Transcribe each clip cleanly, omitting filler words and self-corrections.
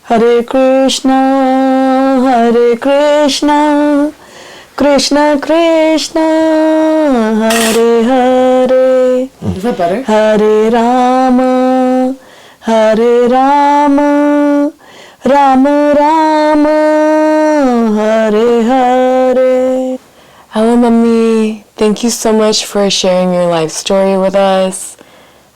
Hare Krishna, Hare Krishna, Krishna Krishna, Hare Hare. Is that better? Hare Rama, Hare Rama, Rama Rama, Hare Hare. Hello, Mummy. Thank you so much for sharing your life story with us.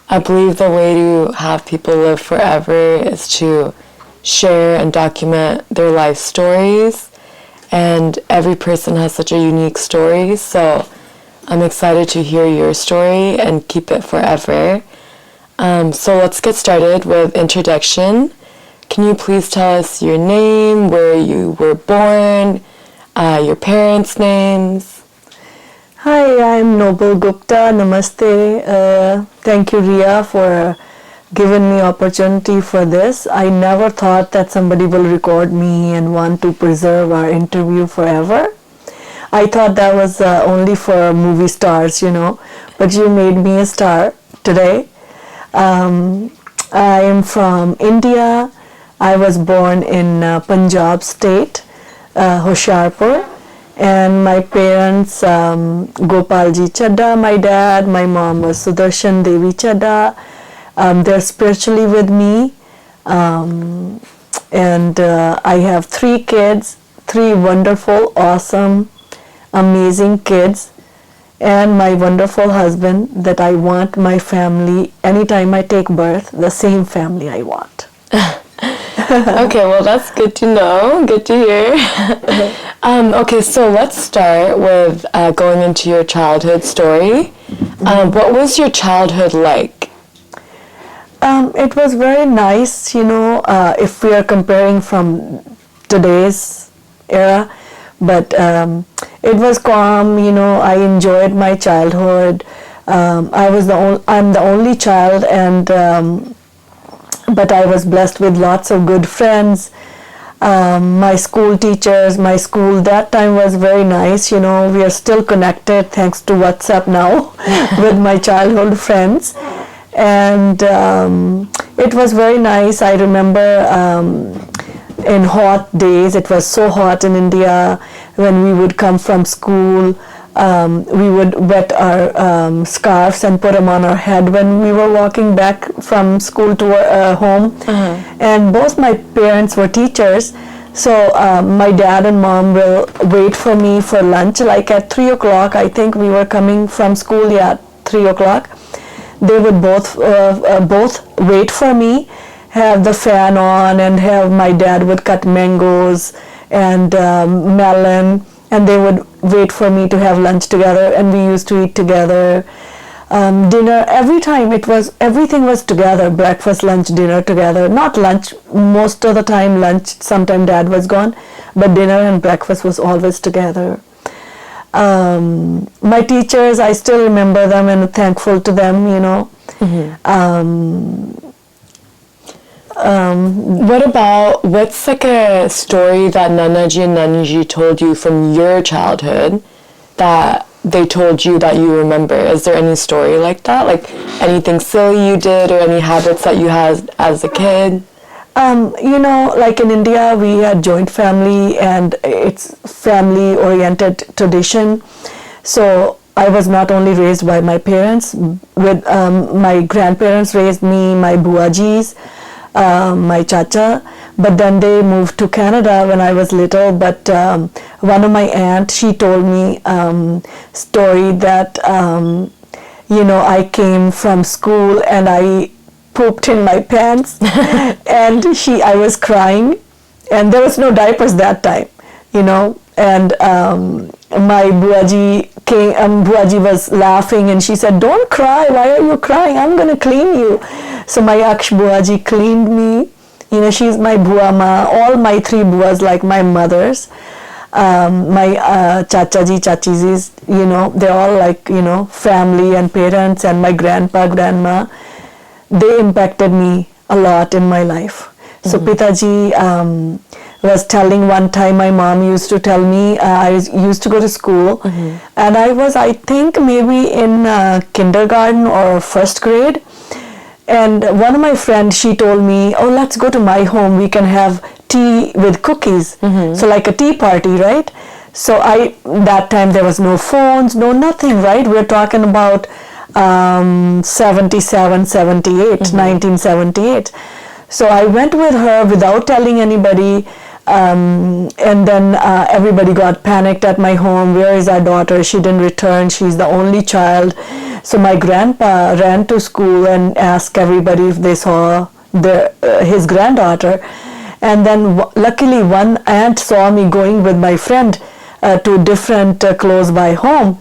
I believe the way to have people live forever is to share and document their life stories. And every person has such a unique story, so I'm excited to hear your story and keep it forever. So let's get started with introduction. Can you please tell us your name, where you were born, your parents' names? Hi, I'm Noble Gupta. Namaste. Thank you, Ria, for giving me opportunity for this. I never thought that somebody will record me and want to preserve our interview forever. I thought that was only for movie stars, but you made me a star today. I am from India. I was born in Punjab state, Hoshiarpur. And my parents, Gopalji Chadda, my dad, my mom was Sudarshan Devi Chadda. They're spiritually with me. And I have 3 kids, 3 wonderful, awesome, amazing kids. And my wonderful husband that I want my family, anytime I take birth, the same family I want. Okay, well, that's good to know. Good to hear. Okay, so let's start with going into your childhood story. What was your childhood like? It was very nice, if we are comparing from today's era. But it was calm, I enjoyed my childhood. I'm the only child, and but I was blessed with lots of good friends. My school teachers, my school that time was very nice. We are still connected thanks to WhatsApp now with my childhood friends. And it was very nice. I remember in hot days, it was so hot in India, when we would come from school, we would wet our scarves and put them on our head when we were walking back from school to home. And both my parents were teachers, so my dad and mom will wait for me for lunch, like at 3 o'clock. I think we were coming from school, 3 o'clock. They would both wait for me, have the fan on, and have my dad would cut mangoes and melon, and they would wait for me to have lunch together, and we used to eat together. Dinner, every time everything was together, breakfast, lunch, dinner together. Not lunch, most of the time lunch, sometime dad was gone, but dinner and breakfast was always together. My teachers, I still remember them and thankful to them, What's like a story that Nanaji and Naniji told you from your childhood that they told you that you remember? Is there any story like that? Like anything silly you did or any habits that you had as a kid? Like in India, we had joint family and it's family-oriented tradition. So I was not only raised by my parents, with my grandparents raised me, my buajis, my chacha, but then they moved to Canada when I was little. But one of my aunt, she told me story that I came from school and I pooped in my pants and I was crying, and there was no diapers that time, and my buaji was laughing and she said, "Don't cry, why are you crying? I'm going to clean you." So my Aksh buaji cleaned me. She's my buama. All my 3 buas like my mothers. My chachaji, chachijis, they're all like, family and parents, and my grandpa, grandma. They impacted me a lot in my life. So Pitaji was telling one time, my mom used to tell me, I used to go to school, and I was, I think, maybe in kindergarten or first grade, And one of my friends, she told me, oh, let's go to my home. We can have tea with cookies. So like a tea party, right? So that time there was no phones, no nothing, right? We're talking about 77, 78, 1978. So I went with her without telling anybody. And then everybody got panicked at my home. Where is our daughter? She didn't return. She's the only child. So my grandpa ran to school and asked everybody if they saw his granddaughter. And then luckily one aunt saw me going with my friend to different close by home.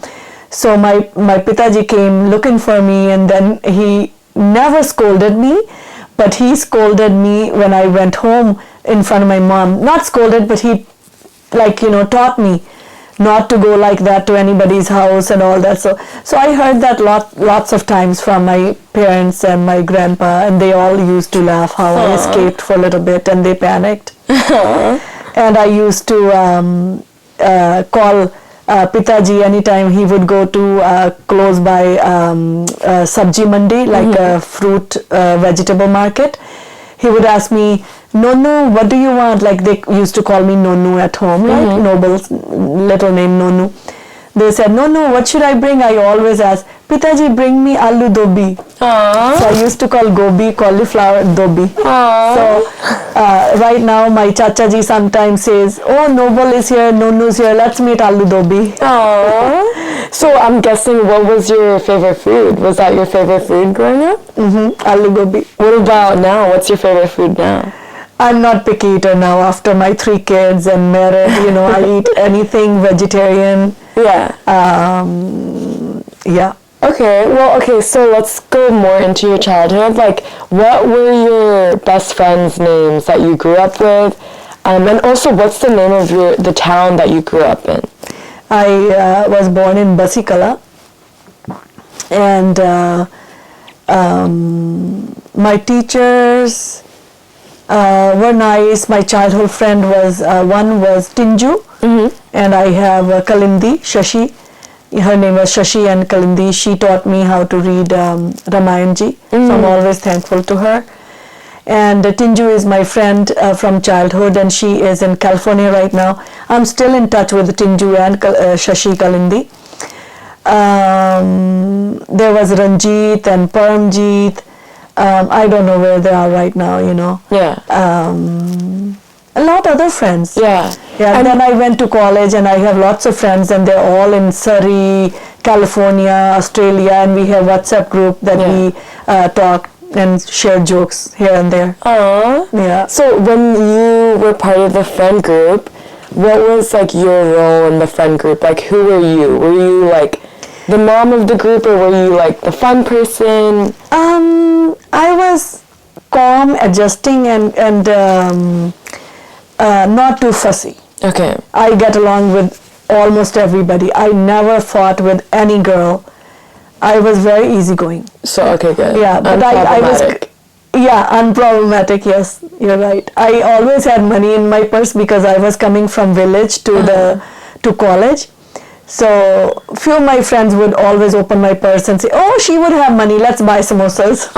So my Pitaji came looking for me, and then he never scolded me, but he scolded me when I went home in front of my mom. Not scolded, but he taught me not to go like that to anybody's house and all that. So I heard that lots of times from my parents and my grandpa, and they all used to laugh how I escaped for a little bit and they panicked. And I used to call Pitaji anytime he would go to close by Sabji Mandi, like a fruit vegetable market. He would ask me, Nonu, what do you want? Like they used to call me Nonu at home, right? Noble's little name Nonu. They said, Nonu, what should I bring? I always ask, Pitaji, bring me aloo dobi. Aww. So I used to call gobi, cauliflower, dobi. Aww. So right now my chachaji sometimes says, oh, Noble is here, Nonu's here, let's meet aloo dobi. Aww. So I'm guessing, what was your favorite food? Was that your favorite food growing up? Aloo gobi. What about now? What's your favorite food now? I'm not picky eater now after my 3 kids and married. I eat anything vegetarian. Yeah. Yeah. Okay, so let's go more into your childhood. Like, what were your best friends' names that you grew up with? And also, what's the name of the town that you grew up in? I was born in Basikala. And my teachers were nice. My childhood friend was Tinju, and I have Kalindi, Shashi. Her name was Shashi and Kalindi. She taught me how to read Ramayanji, so I'm always thankful to her. And Tinju is my friend from childhood, and she is in California right now. I'm still in touch with Tinju and Shashi Kalindi. There was Ranjit and Paramjit. I don't know where they are right now, Yeah. A lot of other friends. Yeah. And then I went to college, and I have lots of friends, and they're all in Surrey, California, Australia, and we have WhatsApp group that we talk and share jokes here and there. Aww. Yeah. So when you were part of the friend group, what was like your role in the friend group? Like, who were you? Were you like the mom of the group, or were you like the fun person? I was calm, adjusting, and not too fussy. Okay. I get along with almost everybody. I never fought with any girl. I was very easygoing. So, okay, good. Yeah, but I was... Yeah, unproblematic, yes, you're right. I always had money in my purse because I was coming from village to college. So few of my friends would always open my purse and say, oh, she would have money, let's buy samosas.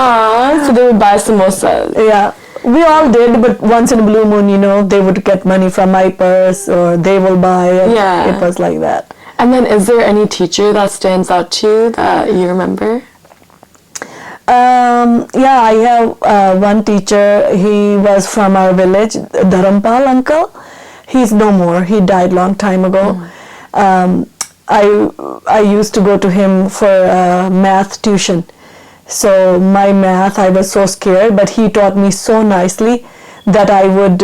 So they would buy samosas. Yeah, we all did, but once in a blue moon, they would get money from my purse, or they will buy, and it was like that. And then is there any teacher that stands out to you that you remember? Yeah, I have one teacher. He was from our village, Dharampal uncle. He's no more. He died long time ago. I used to go to him for math tuition. So my math, I was so scared, but he taught me so nicely that I would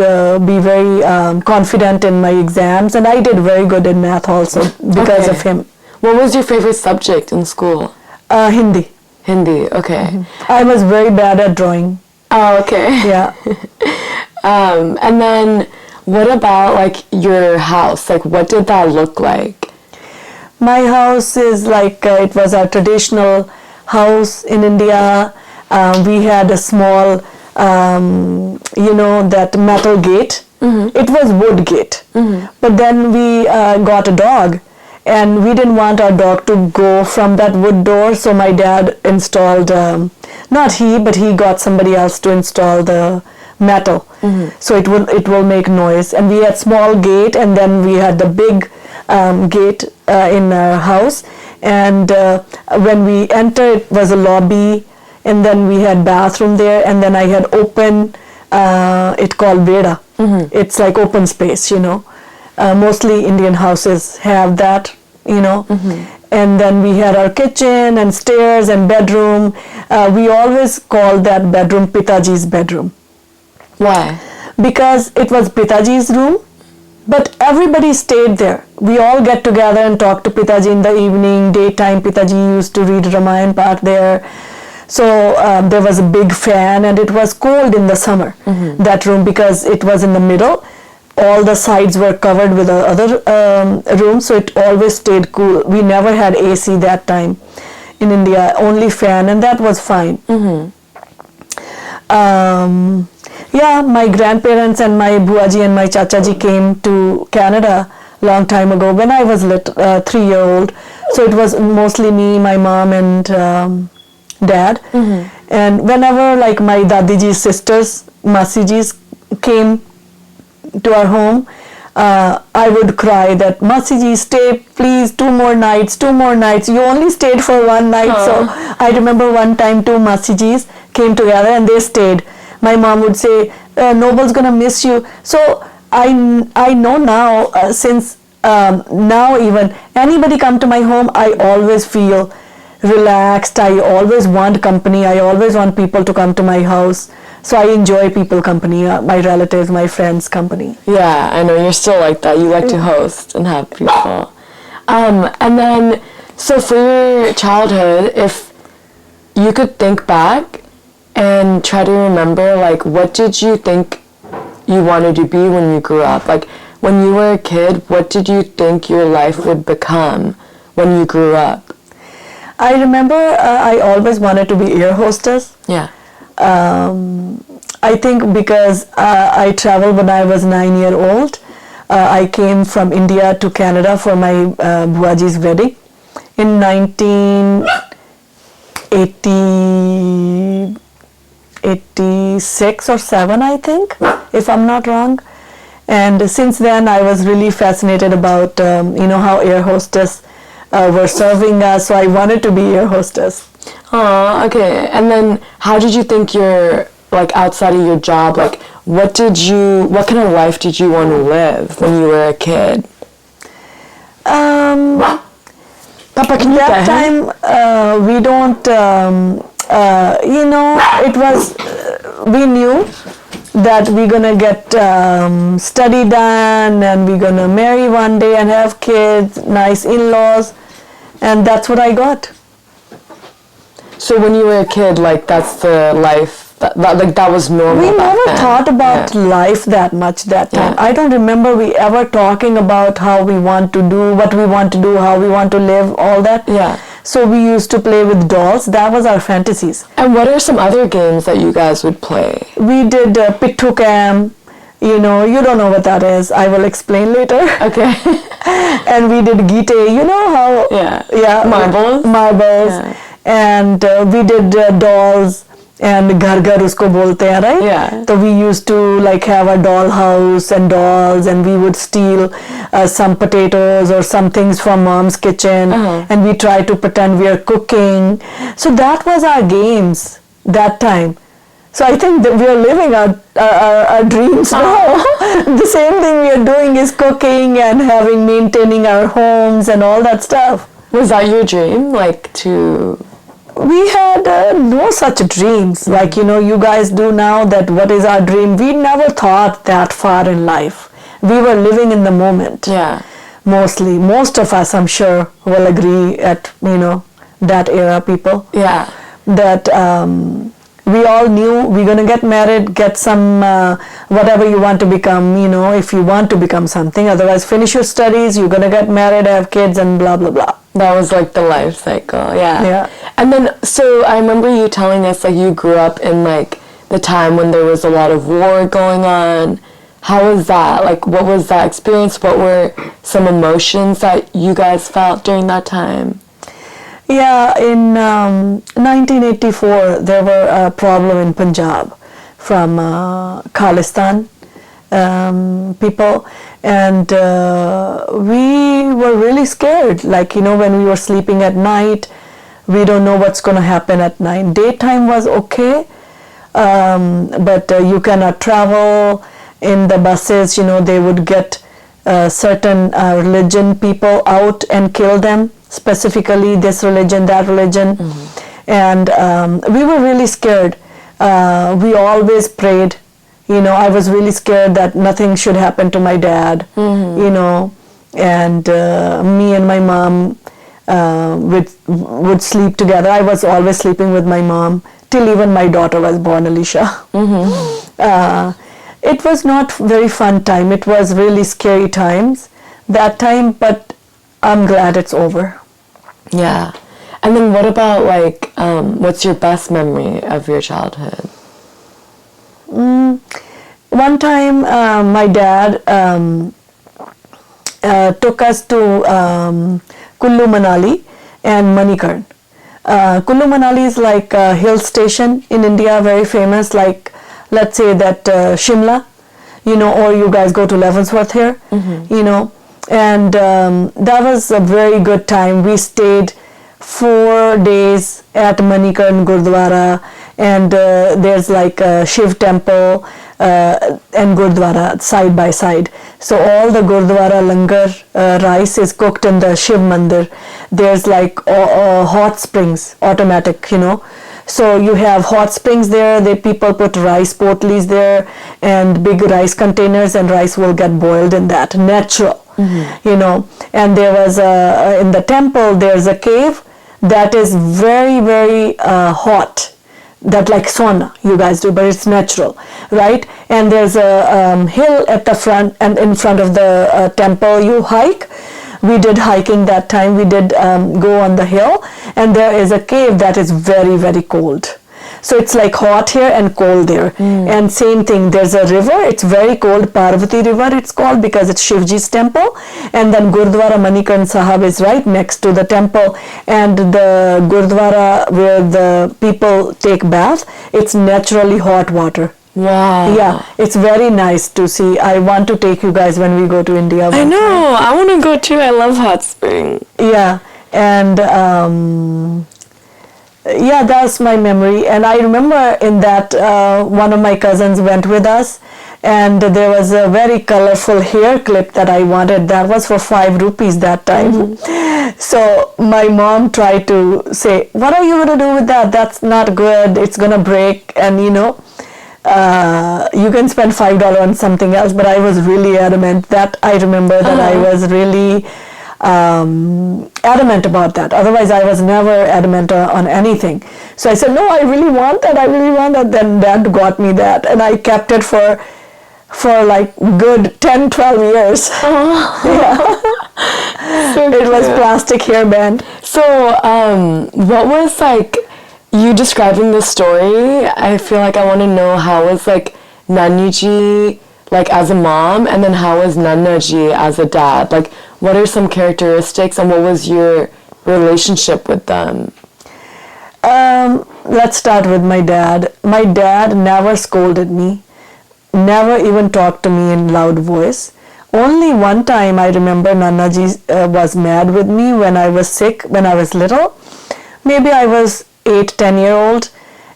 be very confident in my exams, and I did very good in math also because of him. What was your favorite subject in school? Hindi. Hindi, okay. I was very bad at drawing. Oh, okay. Yeah. And then what about like your house? Like, what did that look like? My house is like, it was a traditional house in India. We had a small, that metal gate. It was wood gate. But then we got a dog. And we didn't want our dog to go from that wood door, so my dad installed not he, but he got somebody else to install the metal. So it will make noise. And we had small gate, and then we had the big gate in our house. And when we entered, it was a lobby, and then we had bathroom there, and then I had open, it called Veda. It's like open space, mostly Indian houses have that, And then we had our kitchen and stairs and bedroom. We always called that bedroom Pitaji's bedroom. Why? Because it was Pitaji's room, but everybody stayed there. We all get together and talk to Pitaji in the evening. Daytime, Pitaji used to read Ramayan part there. So there was a big fan, and it was cold in the summer, that room, because it was in the middle. All the sides were covered with the other rooms, so it always stayed cool. We never had AC that time in India, only fan, and that was fine. Yeah, my grandparents and my buaji and my chachaji came to Canada long time ago when I was 3-year-old. So it was mostly me, my mom, and dad. And whenever like my dadiji's sisters, masiji's came to our home, I would cry that, Masiji, stay please, 2 more nights. You only stayed for 1 night. So I remember one time 2 Masijis came together and they stayed. My mom would say, Noble's gonna miss you. So I know now, since now even anybody come to my home, I always feel relaxed. I always want company. I always want people to come to my house. So I enjoy people company, my relatives, my friends company. Yeah, I know you're still like that. You like to host and have people. And then, so for your childhood, if you could think back and try to remember, like, what did you think you wanted to be when you grew up? Like, when you were a kid, what did you think your life would become when you grew up? I remember I always wanted to be air hostess. Yeah. I think because I traveled when I was 9-year-old. I came from India to Canada for my buaji's wedding in 1986 or 7, I think, if I'm not wrong. And since then, I was really fascinated about how air hostess were serving us. So I wanted to be air hostess. Oh, okay. And then how did you think like outside of your job, like what kind of life did you want to live when you were a kid? Papa, can you that time we don't, it was, we knew that we're gonna get study done and we're gonna marry one day and have kids, nice in-laws, and that's what I got. So when you were a kid, like that's the life that was normal. We never thought about life that much that time. I don't remember we ever talking about how we want to do, what we want to do, how we want to live, all that. Yeah. So we used to play with dolls. That was our fantasies. And what are some other games that you guys would play? We did Pittu Cam. You don't know what that is. I will explain later. Okay. And we did Gite. You know how? Yeah. Marbles. Yeah. And we did dolls. And ghar ghar usko bolte hain, right? Yeah. So we used to like have a doll house and dolls, and we would steal some potatoes or some things from mom's kitchen, and we try to pretend we are cooking. So that was our games that time. So I think that we are living our dreams now. The same thing we are doing is cooking and maintaining our homes and all that stuff. Was that your dream, like to? We had no such dreams like you guys do now, that what is our dream. We never thought that far in life. We were living in the moment. Yeah. Mostly. Most of us, I'm sure, will agree at, that era people. Yeah. That we all knew we're going to get married, get some, whatever you want to become, if you want to become something. Otherwise, finish your studies, you're going to get married, have kids, and blah, blah, blah. That was like the life cycle, Yeah. And then, so I remember you telling us like you grew up in like the time when there was a lot of war going on. How was that? Like, what was that experience? What were some emotions that you guys felt during that time? Yeah, in 1984, there were a problem in Punjab from Khalistan people, and we were really scared. Like, when we were sleeping at night, we don't know what's going to happen at night. Daytime was okay, but you cannot travel in the buses. They would get certain religion people out and kill them, specifically this religion, that religion. And we were really scared. We always prayed. I was really scared that nothing should happen to my dad, and me and my mom would sleep together. I was always sleeping with my mom till even my daughter was born, Alicia. It was not very fun time. It was really scary times that time, but I'm glad it's over. Yeah. And then what about, like, what's your best memory of your childhood? One time, my dad took us to Kullu Manali and Manikarn. Kullu Manali is like a hill station in India, very famous, like, let's say that Shimla, or you guys go to Leavenworth here, and that was a very good time. We stayed 4 days at Manikarn Gurdwara, and there's like a Shiv temple and Gurdwara side by side. So all the Gurdwara langar rice is cooked in the Shiv Mandir. There's like hot springs, automatic, So you have hot springs there. People put rice potlis there and big rice containers, and rice will get boiled in that, natural, And there was in the temple, there's a cave that is very, very hot. That like sauna you guys do, but it's natural, right? And there's a hill at the front, and in front of the temple you hike. We did hiking that time. We did go on the hill, and there is a cave that is very, very cold. So it's like hot here and cold there. And same thing, there's a river. It's very cold, Parvati River it's called, because it's Shivji's temple. And then Gurdwara Manikarn Sahib is right next to the temple. And the Gurdwara where the people take bath, it's naturally hot water. Wow. Yeah, it's very nice to see. I want to take you guys when we go to India. I know. I want to go too. I love hot spring. Yeah, and yeah, that's my memory. And I remember in that one of my cousins went with us, and there was a very colorful hair clip that I wanted. That was for 5 rupees that time. So my mom tried to say, what are you going to do with that? That's not good. It's going to break. And you can spend $5 on something else. But I was really adamant. That I remember that I was really adamant about that. Otherwise I was never adamant on anything. So I said, no, I really want that. Then Dad got me that, and I kept it for like good 10-12 years. Yeah. So it was plastic hairband. So what was like you describing the story? I feel like I want to know, how was like Naniji like as a mom, and then how was Nannaji as a dad? Like, what are some characteristics, and what was your relationship with them? Let's start with my dad. My dad never scolded me, never even talked to me in loud voice. Only one time I remember Nannaji was mad with me when I was sick, when I was little. Maybe I was 8-10-year-old,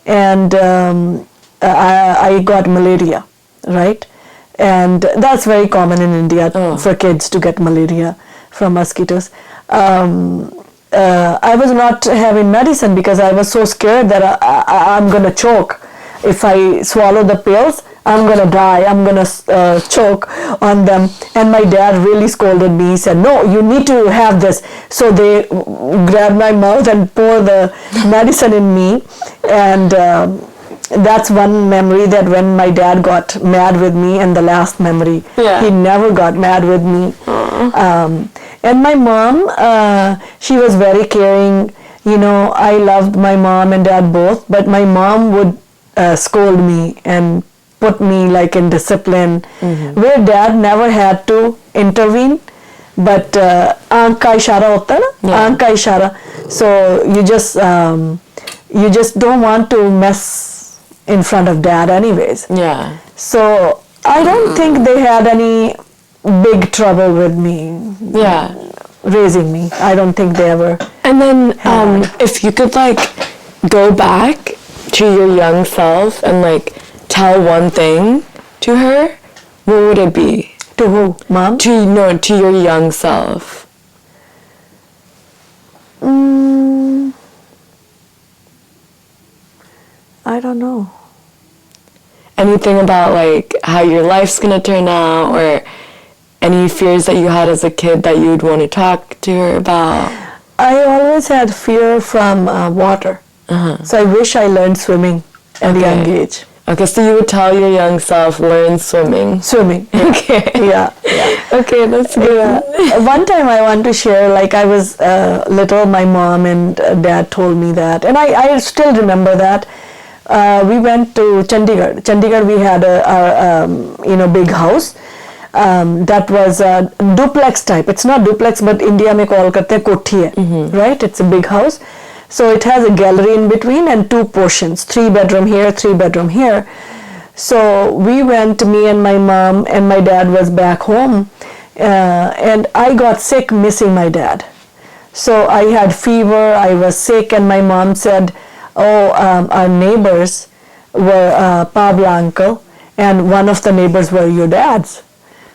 and I got malaria, right? And that's very common in India for kids to get malaria from mosquitoes. I was not having medicine because I was so scared that I'm going to choke. If I swallow the pills, I'm going to die. I'm going to choke on them. And my dad really scolded me. He said, no, you need to have this. So they grabbed my mouth and poured the medicine in me. And that's one memory, that when my dad got mad with me, and the last memory. Yeah. He never got mad with me. And my mom, she was very caring. I loved my mom and dad both, but my mom would scold me and put me like in discipline, where dad never had to intervene. But aank ka ishara hota na, aank ka ishara. So you just don't want to mess in front of dad anyways. Yeah. So I don't think they had any big trouble with me. Yeah. Raising me. I don't think they ever. And then if you could like go back to your young self and like tell one thing to her, what would it be? To who? Mom? To your young self. I don't know. Anything about like how your life's gonna turn out, or any fears that you had as a kid that you'd want to talk to her about? I always had fear from water. So I wish I learned swimming at a young age. Okay, so you would tell your young self, learn swimming. Swimming. Okay. Yeah. Okay, that's good. One time I want to share, like I was little, my mom and dad told me that, and I still remember that. We went to Chandigarh. Chandigarh, we had a big house. That was a duplex type. It's not duplex, but India mein call karte hain kothi hai, right? It's a big house. So it has a gallery in between and two portions, 3 bedroom here, 3 bedroom here. So we went, me and my mom and my dad was back home, and I got sick missing my dad. So I had fever, I was sick, and my mom said, our neighbors were Pabla uncle, and one of the neighbors were your dad's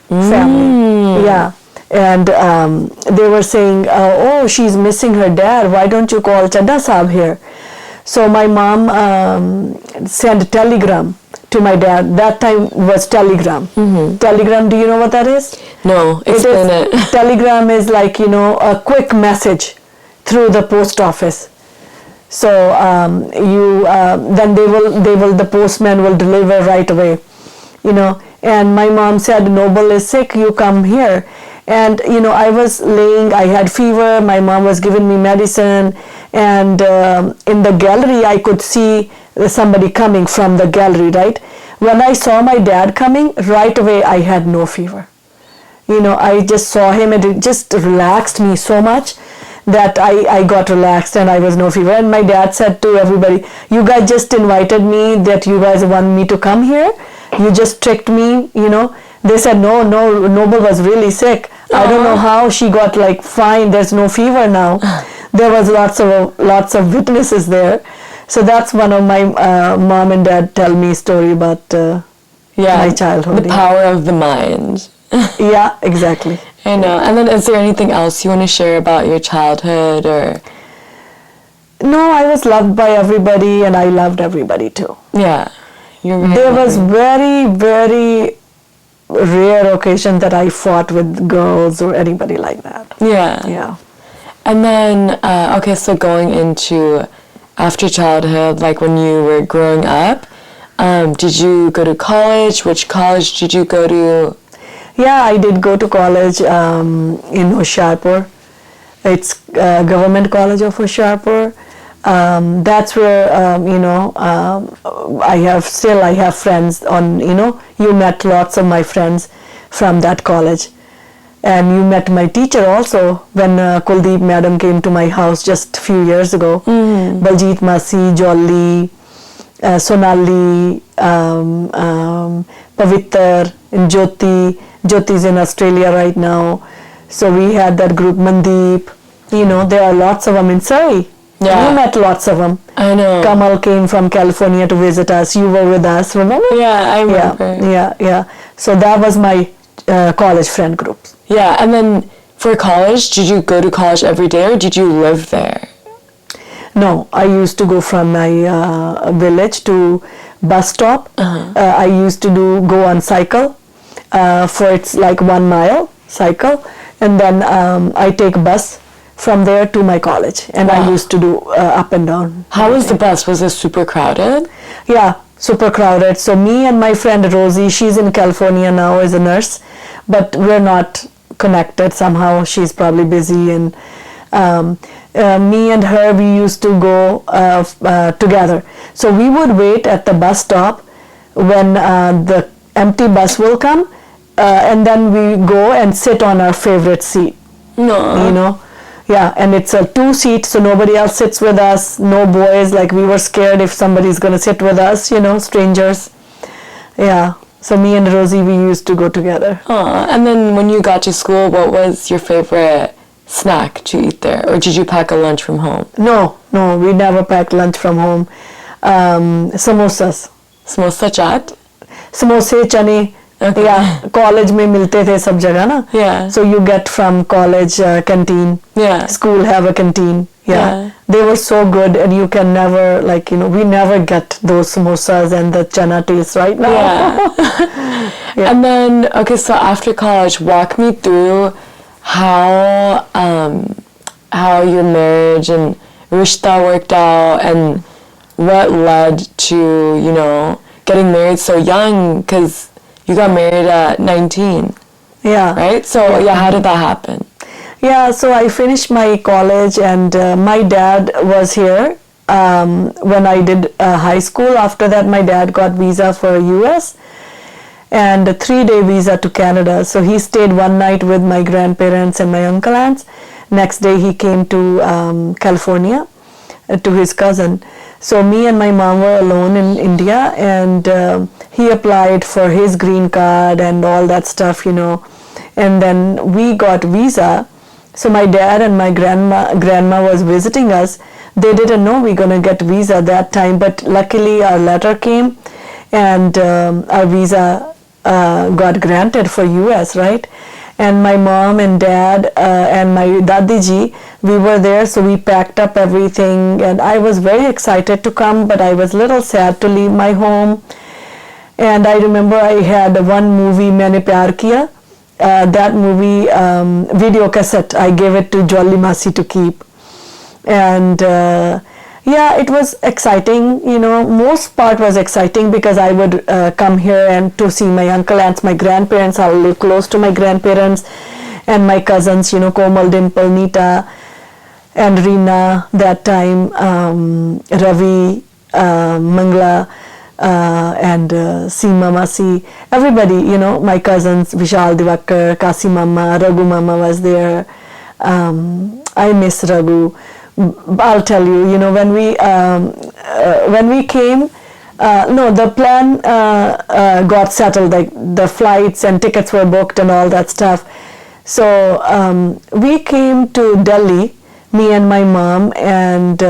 family. Yeah. And they were saying, oh, she's missing her dad. Why don't you call Chadda Saab here? So my mom sent a telegram to my dad. That time was telegram. Telegram, do you know what that is? No, explain it. Telegram is like, a quick message through the post office. So then the postman will deliver right away, And my mom said, Noble is sick, you come here. And, I was I had fever, my mom was giving me medicine, and in the gallery I could see somebody coming from the gallery, right? When I saw my dad coming, right away I had no fever. I just saw him and it just relaxed me so much that I got relaxed and I was no fever. And my dad said to everybody, you guys just invited me, that you guys want me to come here. You just tricked me, They said, no, Noble was really sick. I don't know how she got fine. There's no fever now. There was lots of witnesses there. So that's one of my mom and dad tell me story about my childhood. The power of the mind. Yeah, exactly. I know. And then is there anything else you want to share about your childhood or? No, I was loved by everybody and I loved everybody too. Yeah. There was very, very rare occasion that I fought with girls or anybody like that. Yeah. Yeah. And then, so going into after childhood, like when you were growing up, did you go to college? Which college did you go to? Yeah, I did go to college in Hoshiarpur. It's Government College of Hoshiarpur. That's where I have friends on. You met lots of my friends from that college, and you met my teacher also when Kuldeep madam came to my house just a few years ago. Baljit Masi, Jolly, Sonali, Pavitr, and Jyoti. Jyoti's in Australia right now. So we had that group, Mandeep. There are lots of them in Surrey. Yeah. You met lots of them. I know. Kamal came from California to visit us. You were with us, remember? Yeah, I remember. Yeah. So that was my college friend group. Yeah, and then for college, did you go to college every day or did you live there? No, I used to go from my village to bus stop. I used to go on cycle. For it's 1 mile cycle, and then I take bus from there to my college, and I used to do up and down. How was the bus? Was it super crowded? Yeah, super crowded. So me and my friend Rosie, she's in California now as a nurse, but we're not connected somehow. She's probably busy, and me and her, we used to go together. So we would wait at the bus stop when the empty bus will come, and then we go and sit on our favorite seat. No. Yeah, and it's a 2-seat, so nobody else sits with us. No boys, like we were scared if somebody's gonna sit with us, strangers. Yeah, so me and Rosie, we used to go together. And then when you got to school, what was your favorite snack to eat there? Or did you pack a lunch from home? No, we never packed lunch from home. Samosas. Samosa chaat? समोसे चने या college में मिलते थे सब जगह ना so you get from college canteen school have a canteen they were so good and you can never we never get those samosas and the chana taste right now. And then okay, so after college, walk me through how your marriage and rishta worked out and what led to getting married so young, because you got married at 19. Yeah. Right? So, how did that happen? Yeah, so I finished my college and my dad was here when I did high school. After that, my dad got visa for US and a 3-day visa to Canada. So he stayed one night with my grandparents and my uncle aunts. Next day, he came to California to his cousin. So me and my mom were alone in India, and he applied for his green card and all that stuff, and then we got visa. So my dad and my grandma was visiting us. They didn't know we're gonna get visa that time, but luckily our letter came, and our visa got granted for US, right? And my mom and dad and my dadiji, we were there, so we packed up everything, and I was very excited to come, but I was a little sad to leave my home. And I remember I had one movie, Maine Pyar Kiya, that movie video cassette, I gave it to Jolly Masi to keep. And it was exciting, most part was exciting because I would come here and to see my uncle, aunts, my grandparents. I'll live close to my grandparents and my cousins, Komal, Dimple, Nita, and Reena that time, Ravi, Mangla, and Seema Masi, everybody, my cousins, Vishal Divakar, Kasi Mama, Raghu Mama was there. I miss Raghu. I'll tell you, when we came, the plan got settled, like the flights and tickets were booked and all that stuff. So we came to Delhi, me and my mom, and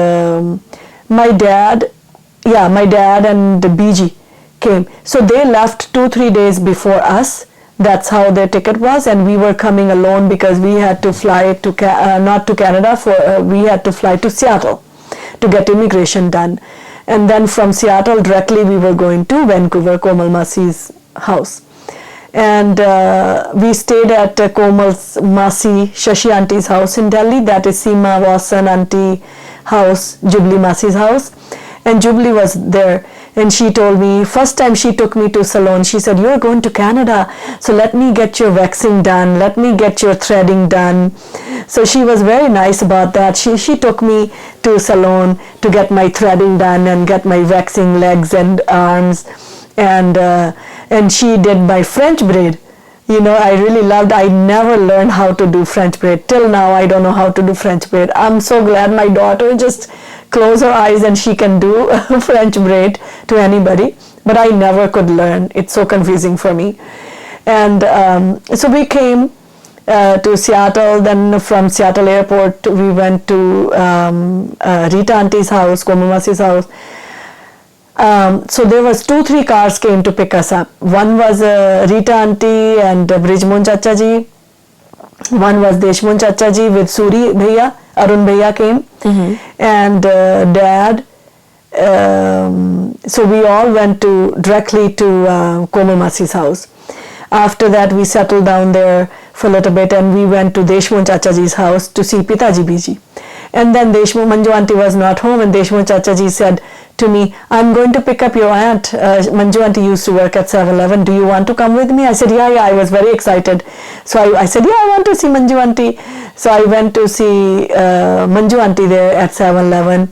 my dad and BG came. So they left 2-3 days before us. That's how their ticket was, and we were coming alone because we had to fly to not to Canada, we had to fly to Seattle to get immigration done, and then from Seattle directly we were going to Vancouver, Komal Masi's house, and we stayed at Komal's Masi Shashi Auntie's house in Delhi. That is Seema Vasan Auntie house, Jubilee Masi's house, and Jubilee was there. And she told me, first time she took me to salon, she said, "You're going to Canada, so let me get your waxing done, let me get your threading done." So she was very nice about that. She took me to salon to get my threading done and get my waxing legs and arms, and she did my French braid. I really loved. I never learned how to do French braid till now. I don't know how to do French braid. I'm so glad my daughter just close her eyes and she can do French braid to anybody, but I never could learn. It's so confusing for me. And so we came to Seattle. Then from Seattle airport we went to Rita Auntie's house, Komamasi's house. So there was 2-3 cars came to pick us up. One was Rita Auntie and Brijmon Chacha ji. One was Deshmon Chacha ji with Suri Bhaiya, Arun Bhaiya came, and Dad. So we all went directly to Komal Masi's house. After that, we settled down there for a little bit, and we went to Deshmon Chacha ji's house to see Pitaji Biji. And then Manju Auntie was not home, and Deshmon Chacha ji said to me, "I'm going to pick up your aunt. Manju Auntie used to work at 7-Eleven. Do you want to come with me?" I said, yeah. I was very excited. So I said, yeah, I want to see Manju Auntie. So I went to see Manju Auntie there at 7-Eleven.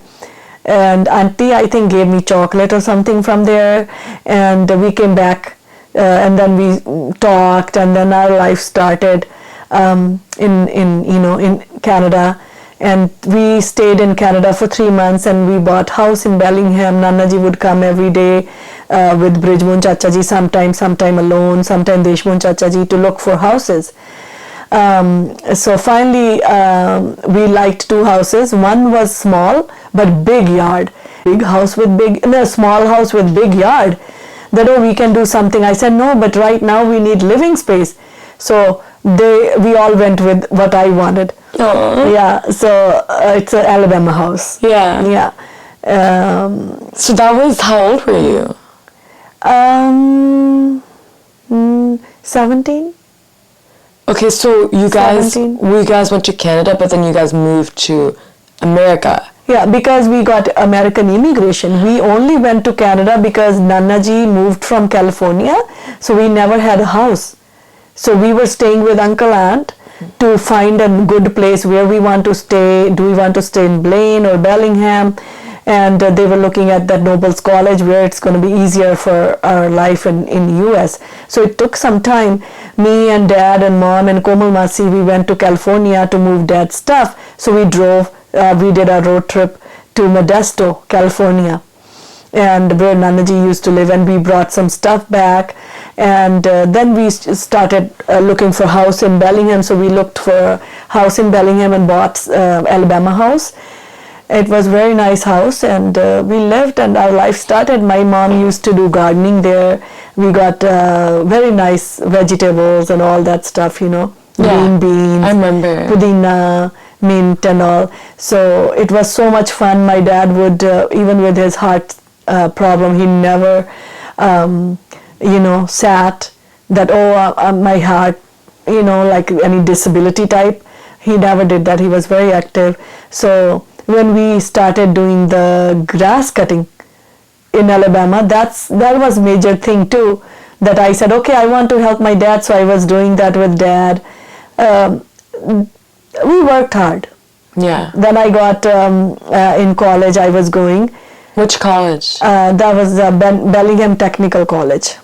And Auntie, I think, gave me chocolate or something from there. And we came back, and then we talked, and then our life started in Canada. And we stayed in Canada for 3 months, and we bought house in Bellingham. Nanaji would come every day with Brijmoon Chachaji, sometime alone, sometime Deshmoon Chachaji, to look for houses. So finally, we liked 2 houses. One was small but big yard. Small house with big yard. That, oh, we can do something. I said, no, but right now we need living space. So we all went with what I wanted. Aww. Yeah, so it's an Alabama house. Yeah. Yeah. So that was, how old were you? 17. Okay, so you guys 17. Went to Canada, but then you guys moved to America. Yeah, because we got American immigration. We only went to Canada because Nanaji moved from California, so we never had a house. So we were staying with Uncle Aunt to find a good place where we want to stay. Do we want to stay in Blaine or Bellingham? And they were looking at that Nobles College where it's going to be easier for our life in US. So it took some time. Me and Dad and Mom and Komal Masi, we went to California to move Dad's stuff. So we drove, we did a road trip to Modesto, California, and where Nanaji used to live, and we brought some stuff back. And then we started looking for house in Bellingham. So we looked for a house in Bellingham and bought Alabama house. It was a very nice house, and we lived, and our life started. My mom used to do gardening there. We got very nice vegetables and all that stuff, green beans, I remember. pudina, mint and all. So it was so much fun. My dad would, even with his heart problem, he never, sat that, my heart, like any disability type. He never did that. He was very active. So when we started doing the grass cutting in Alabama, that was major thing too, that I said, okay, I want to help my dad, so I was doing that with Dad. We worked hard. Yeah. Then I got, in college I was going. Which college? That was Bellingham Technical College.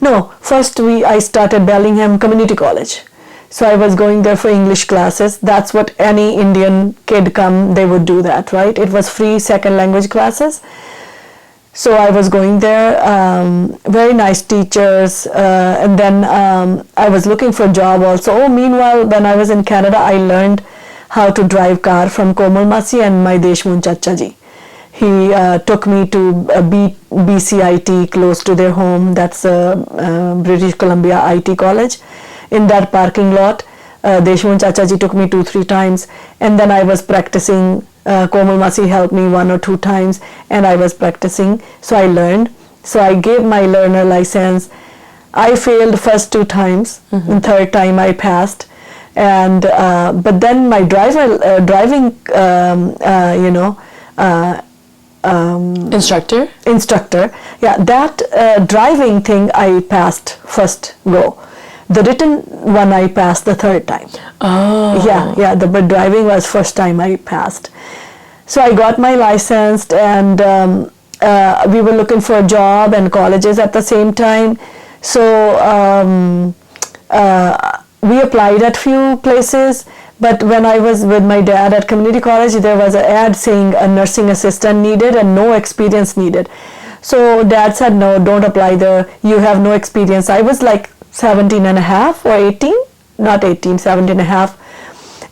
No, first I started Bellingham Community College. So I was going there for English classes. That's what any Indian kid they would do that, right? It was free second language classes. So I was going there, very nice teachers, and then I was looking for a job also. Oh, meanwhile, when I was in Canada, I learned how to drive car from Komal Masi and my Deshmoon Chachaji. He took me to BCIT, close to their home. That's British Columbia IT college. In that parking lot, Deshmoon Chachaji took me 2-3 times, and then I was practicing. Komal Masi helped me 1 or 2 times, and I was practicing. So I learned. So I gave my learner license. I failed first 2 times. And third time I passed. And but then my driving, instructor. Yeah, that driving thing I passed first go. The written one I passed the third time. Oh. Yeah, but driving was first time I passed. So I got my license, and we were looking for a job and colleges at the same time. So we applied at few places, but when I was with my dad at community college, there was an ad saying a nursing assistant needed and no experience needed. So Dad said, no, don't apply there. You have no experience. I was like 17 and a half or 18, not 18, 17 and a half.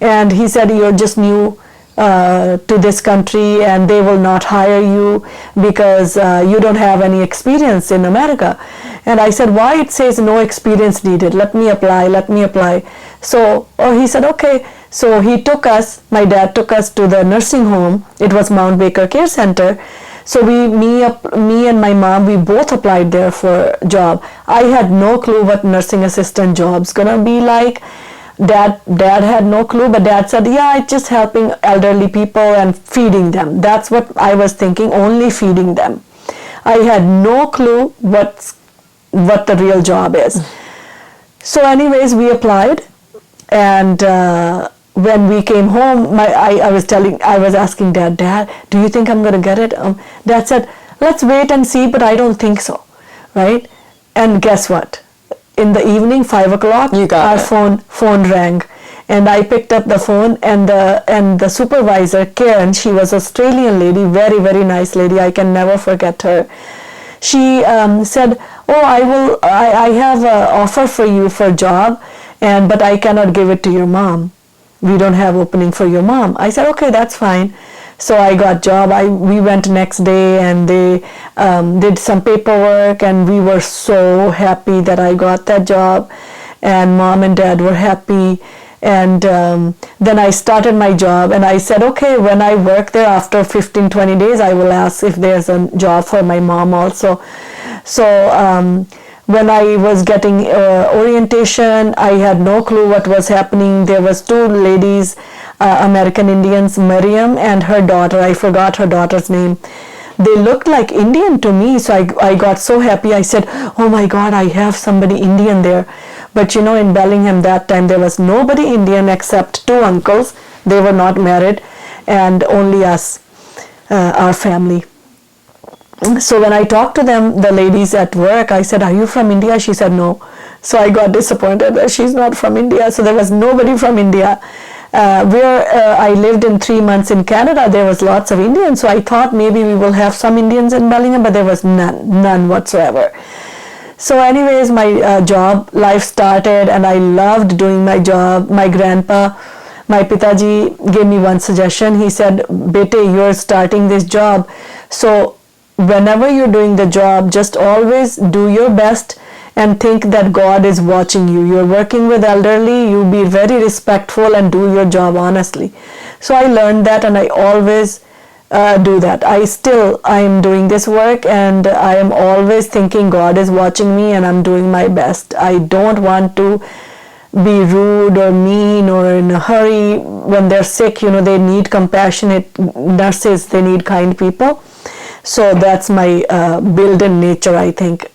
And he said, you're just new to this country and they will not hire you because you don't have any experience in America. And I said, why it says no experience needed? Let me apply. So he said, okay. So he took us, my dad took us to the nursing home. It was Mount Baker Care Center. So me and my mom, we both applied there for a job. I had no clue what nursing assistant job's gonna be like. Dad had no clue, but Dad said, yeah, it's just helping elderly people and feeding them. That's what I was thinking, only feeding them. I had no clue what the real job is. So anyways, we applied, and when we came home, I was asking Dad, do you think I'm going to get it? Dad said, let's wait and see, but I don't think so, right? And guess what? In the evening, 5 o'clock, our phone rang, And I picked up the phone, and the supervisor, Karen, she was Australian lady, very, very nice lady. I can never forget her. She said, "Oh, I have an offer for you for a job, but I cannot give it to your mom. We don't have opening for your mom." I said, "Okay, that's fine." So I got job. We went next day, and they did some paperwork, and we were so happy that I got that job, and mom and dad were happy. And then I started my job, and I said, okay, when I work there after 15-20 days, I will ask if there's a job for my mom also. So when I was getting orientation, I had no clue what was happening. There was two ladies, American Indians, Miriam and her daughter. I forgot her daughter's name. They looked like Indian to me, so I got so happy. I said, oh my God, I have somebody Indian there. But in Bellingham that time, there was nobody Indian except two uncles. They were not married, and only us, our family. So when I talked to them, the ladies at work, I said, are you from India? She said, no. So I got disappointed that she's not from India. So there was nobody from India. Where I lived in 3 months in Canada, there was lots of Indians. So I thought maybe we will have some Indians in Bellingham, but there was none whatsoever. So anyways, my job life started, and I loved doing my job. My grandpa, my Pitaji, gave me one suggestion. He said, Bete, you're starting this job. So whenever you're doing the job, just always do your best and think that God is watching you. You're working with elderly, you be very respectful and do your job honestly. So I learned that, and I always do that. I am doing this work, and I am always thinking God is watching me, and I'm doing my best. I don't want to be rude or mean or in a hurry. When they're sick, they need compassionate nurses, they need kind people. So that's my built-in nature, I think.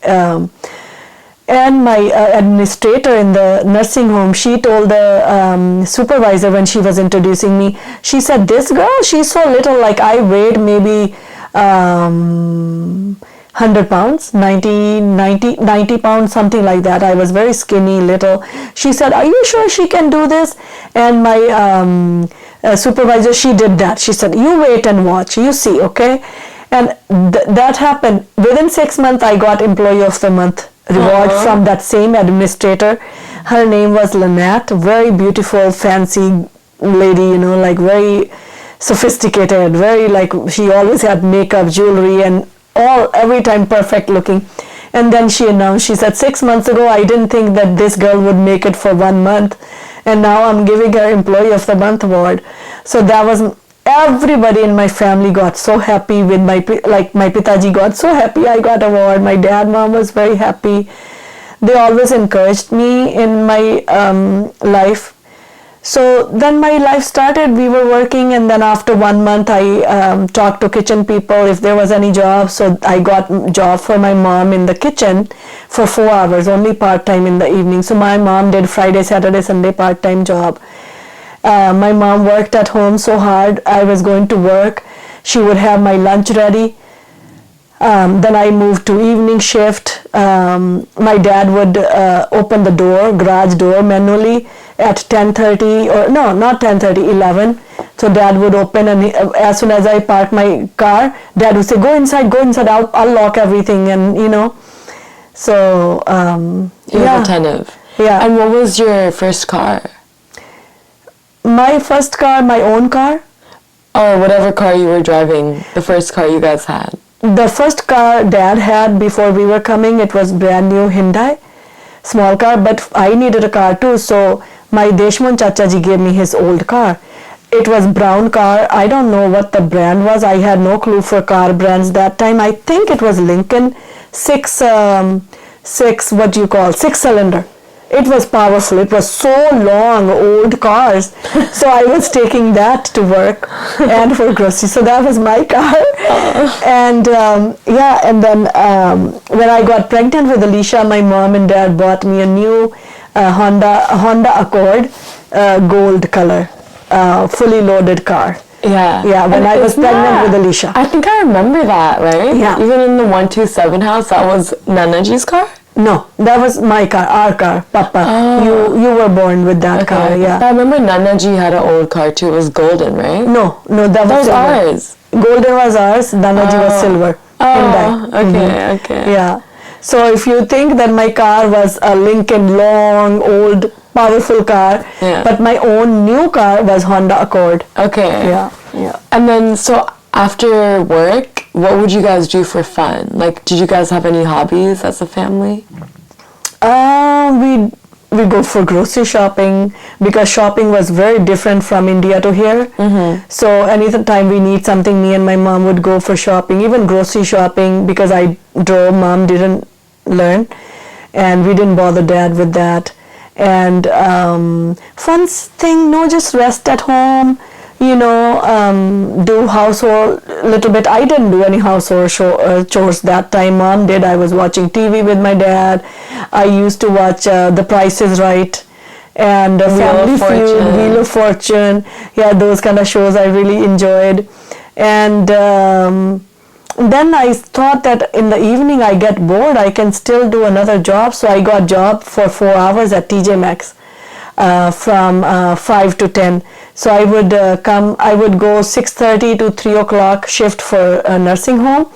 And my administrator in the nursing home, she told the supervisor when she was introducing me, she said, this girl, she's so little, like I weighed maybe 100 pounds, 90 pounds, something like that. I was very skinny, little. She said, are you sure she can do this? And my supervisor, she did that. She said, you wait and watch, you see, okay? And that happened. Within 6 months, I got Employee of the Month reward from that same administrator. Her name was Lynette, very beautiful, fancy lady, like very sophisticated, very like she always had makeup, jewelry, and every time perfect looking. And then she announced, she said, 6 months ago, I didn't think that this girl would make it for 1 month. And now I'm giving her Employee of the Month award. So that was, everybody in my family got so happy with my Pitaji got so happy I got award. My dad, mom was very happy. They always encouraged me in my life. So then my life started. We were working, and then after 1 month I talked to kitchen people if there was any job. So I got job for my mom in the kitchen for 4 hours, only part-time in the evening. So my mom did Friday, Saturday, Sunday part-time job. My mom worked at home so hard. I was going to work. She would have my lunch ready. Then I moved to evening shift. My dad would open the door, garage door manually at 10:30, or no, not 10:30, 11. So dad would open, and as soon as I parked my car, dad would say, go inside, I'll lock everything, and So, you were attentive. Yeah. And what was your first car? My first car, my own car. Or whatever car you were driving, the first car you guys had. The first car Dad had before we were coming, it was brand new Hyundai, small car, but I needed a car too, so my Deshmon Chachaji gave me his old car. It was brown car. I don't know what the brand was. I had no clue for car brands that time. I think it was Lincoln, six cylinder. It was powerful. It was so long, old cars. So I was taking that to work and for groceries. So that was my car. And and then when I got pregnant with Alicia, my mom and dad bought me a new Honda Accord, gold color, fully loaded car. Yeah. Yeah, when I was pregnant with Alicia. I think I remember that, right? Yeah. Even in the 127 house, that was Nanaji's car? No, that was my car, our car, Papa. You were born with that car, yeah. I remember Nanaji had an old car too. It was golden, right? No, that was silver. ours. Golden was ours, Nanaji was silver. Okay. Yeah. So if you think that my car was a Lincoln long, old, powerful car, but my own new car was Honda Accord. Okay. Yeah. And then, so after work, what would you guys do for fun? Like, did you guys have any hobbies as a family? We go for grocery shopping because shopping was very different from India to here. So anytime we need something, me and my mom would go for shopping, even grocery shopping, because I drove, mom didn't learn, and we didn't bother dad with that. And fun thing, no, just rest at home, do household a little bit. I didn't do any household chores that time. Mom did. I was watching TV with my dad. I used to watch The Price is Right and Family Feud, Wheel of Fortune. Yeah, those kind of shows I really enjoyed. And then I thought that in the evening I get bored, I can still do another job. So I got a job for 4 hours at TJ Maxx from 5 to 10. So I would I would go 6:30 to 3 o'clock shift for a nursing home.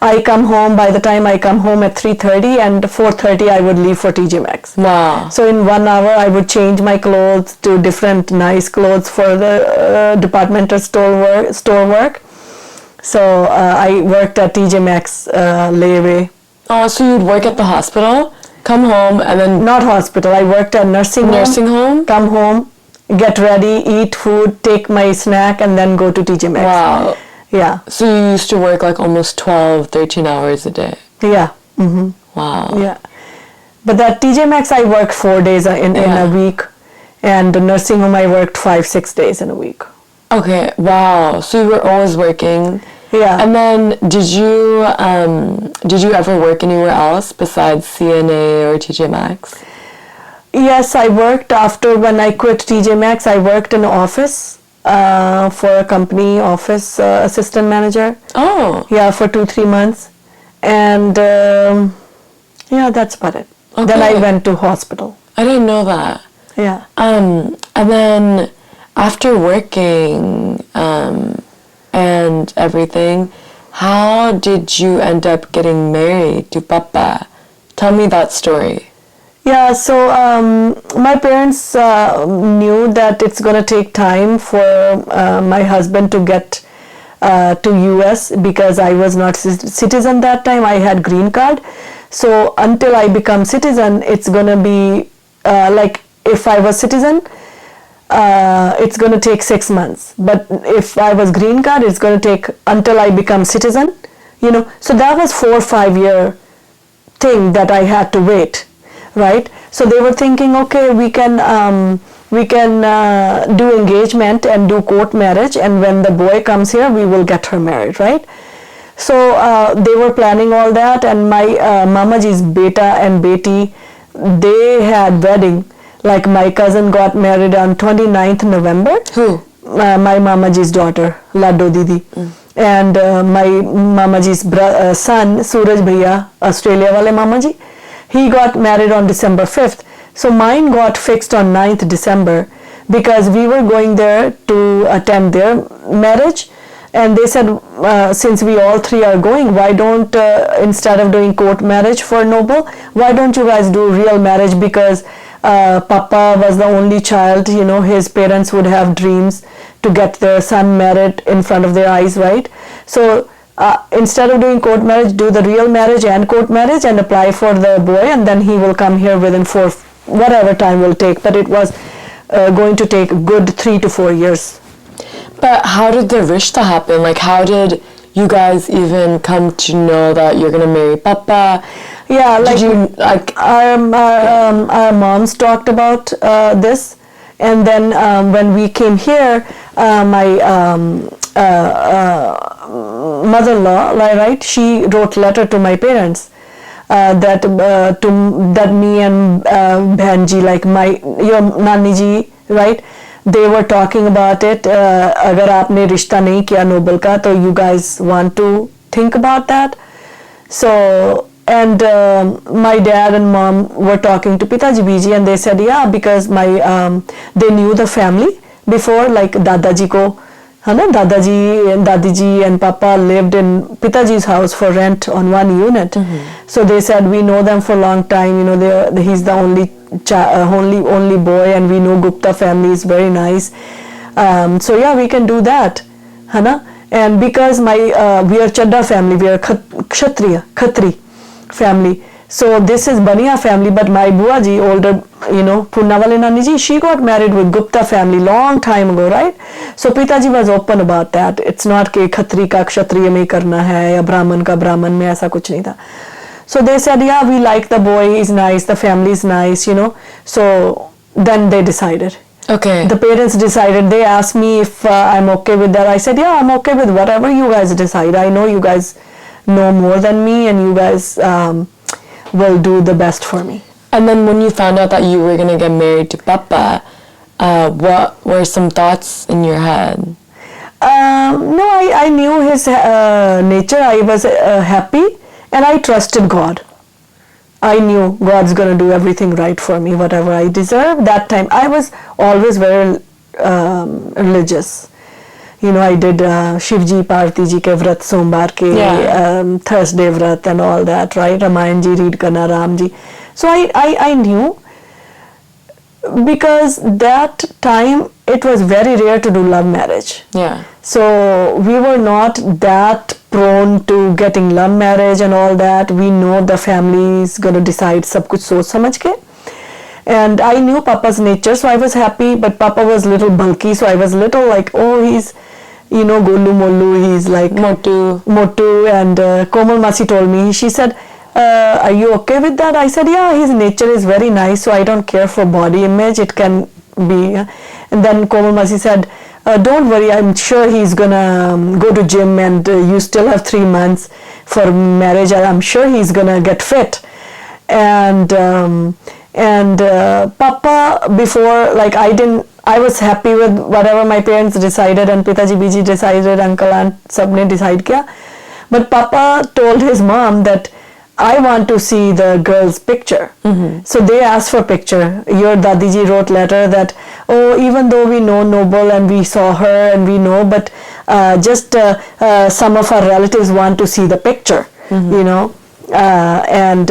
I come home, by the time I come home at 3:30, and 4:30 I would leave for TJ Maxx. Wow. So in 1 hour I would change my clothes to different nice clothes for the departmental store work. So I worked at TJ Maxx layaway. Oh, so you'd work at the hospital, come home, and then... Not hospital, I worked at nursing home. Come home, get ready, eat food, take my snack, and then go to TJ Maxx. Wow. Yeah. So you used to work like almost 12, 13 hours a day. Yeah. Mm-hmm. Wow. Yeah. But at TJ Maxx I worked 4 days in a week, and the nursing home I worked 5-6 days in a week. Okay, wow. So you were always working. Yeah. And then did you ever work anywhere else besides CNA or TJ Maxx? Yes, I worked after when I quit TJ Maxx. I worked in an office for a company, office assistant manager. Oh. Yeah, for 2-3 months. And that's about it. Okay. Then I went to hospital. I didn't know that. Yeah. And then after working and everything, how did you end up getting married to Papa? Tell me that story. Yeah, so my parents knew that it's going to take time for my husband to get to US because I was not citizen that time. I had green card. So until I become citizen, it's going to be like if I was citizen, it's going to take 6 months. But if I was green card, it's going to take until I become citizen. So that was 4 or 5 year thing that I had to wait. Right, so they were thinking, okay, we can do engagement and do court marriage, and when the boy comes here, we will get her married, right? So they were planning all that, and my Mamaji's beta and beti, they had wedding. Like my cousin got married on 29th November. Who? My Mamaji's daughter, Laddo Didi. And my Mamaji's son, Suraj Bhaiya, Australia wale Mamaji. He got married on December 5th. So mine got fixed on 9th December because we were going there to attend their marriage. And they said, since we all three are going, why don't, instead of doing court marriage for Noble, why don't you guys do real marriage? Because Papa was the only child, his parents would have dreams to get their son married in front of their eyes, right? So instead of doing court marriage, do the real marriage and court marriage and apply for the boy, and then he will come here within whatever time will take. But it was going to take a good 3 to 4 years. But how did the rishta happen? Like, how did you guys even come to know that you're gonna marry Papa? Yeah, like, did you, like our moms talked about this, and then when we came here, my mother-in-law, right? She wrote letter to my parents that me and Bhanji, like your Nani ji, right? They were talking about it. Agar aapne rishta nahi kiya Noble ka, so you guys want to think about that. So and my dad and mom were talking to Pitaji Biji, and they said, yeah, because they knew the family before, like Dadaji ko, है ना, Dadaji and Dadiji and Papa lived in Pitaji's house for rent on one unit. So they said, we know them for a long time, you know, he's the only boy, and we know Gupta family is very nice. So yeah, we can do that, है ना. And because we are Chadda family, we are Khatri family. So this is Baniya family, but my Buaji, older, you know, Purnawale Nani ji, she got married with Gupta family long time ago, right? So Pitaji was open about that. It's not कि Khatri का क्षत्रिय में करना है या ब्राह्मण का ब्राह्मण में, ऐसा कुछ नहीं था. So they said, yeah, we like the boy, he's nice, the family is nice, you know. So then they decided. Okay. The parents decided. They asked me if I'm okay with that. I said, yeah, I'm okay with whatever you guys decide. I know you guys know more than me, and you guys will do the best for me. And then when you found out that you were going to get married to Papa, what were some thoughts in your head? No, I knew his nature. I was happy, and I trusted God. I knew God's going to do everything right for me, whatever I deserve. That time, I was always very religious. You know, I did Shivji, Parthi ji ke vrat, Sombar ke, Thursday vrat and all that, right? Ramayan ji, read karna, Ram ji. So I knew, because that time it was very rare to do love marriage. Yeah. So we were not that prone to getting love marriage and all that. We know the family is going to decide sab kuch soch samajh ke. And I knew Papa's nature, so I was happy, but Papa was little bulky, so I was little like, oh, he's, you know, Golu Mollu, he's like Motu. And Komal Masi told me, she said, are you okay with that? I said, yeah, his nature is very nice, so I don't care for body image, it can be. And then Komal Masi said, don't worry, I'm sure he's gonna go to gym, and you still have 3 months for marriage, I'm sure he's gonna get fit. And Papa, before, like, I was happy with whatever my parents decided, and Pitaji Biji decided, uncle aunt sabne decide kiya. But Papa told his mom that I want to see the girl's picture. So they asked for picture. Your Dadiji wrote letter that, oh, even though we know Noble and we saw her and we know, but just some of our relatives want to see the picture, you know, and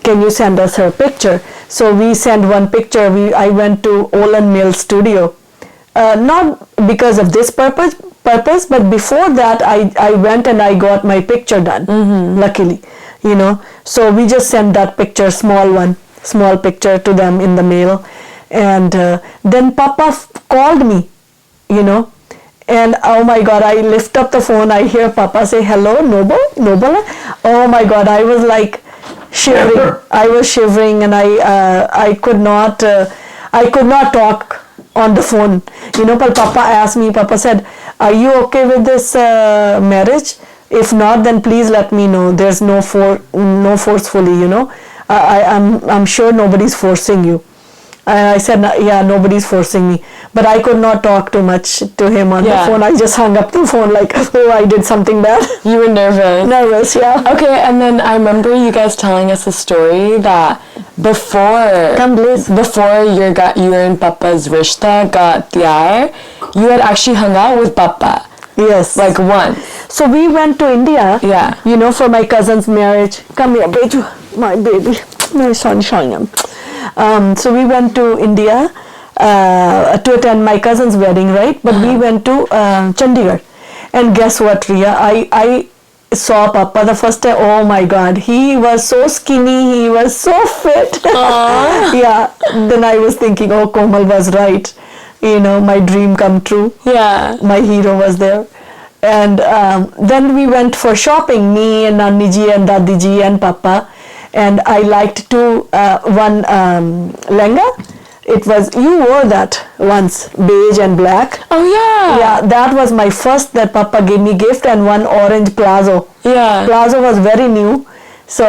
can you send us her picture? So we sent one picture. I went to Olan Mill studio, not because of this purpose, but before that I went and I got my picture done, luckily, you know. So we just sent that picture, small picture to them in the mail. And then Papa called me, you know, and oh my God, I lift up the phone, I hear Papa say, hello, Noble. Oh my God, I was like shivering. I was shivering, and I could not talk on the phone, you know. But Papa asked me, Papa said, are you okay with this marriage? If not, then please let me know. There's no forcefully, you know. I'm sure nobody's forcing you. I said, yeah, nobody's forcing me. But I could not talk too much to him on the phone. I just hung up the phone like, oh, I did something bad. You were nervous. Nervous, yeah. Okay, and then I remember you guys telling us a story that before you and Papa's rishta got tiyar, you had actually hung out with Papa. Yes. Like once. So we went to India, you know, for my cousin's marriage. Come here, Beju, my baby, my sunshine. So we went to India to attend my cousin's wedding, right? But we went to Chandigarh. And guess what, Ria? I saw Papa the first time. Oh my God, he was so skinny, he was so fit. Yeah. Then I was thinking, oh, Komal was right. You know, my dream come true. Yeah. My hero was there. And then we went for shopping, me and Nanniji and Dadiji and Papa. And I liked one lehenga. It was, you wore that once, beige and black. Oh yeah. Yeah, that was my first that Papa gave me gift, and one orange plazo. Yeah. Plazo was very new. So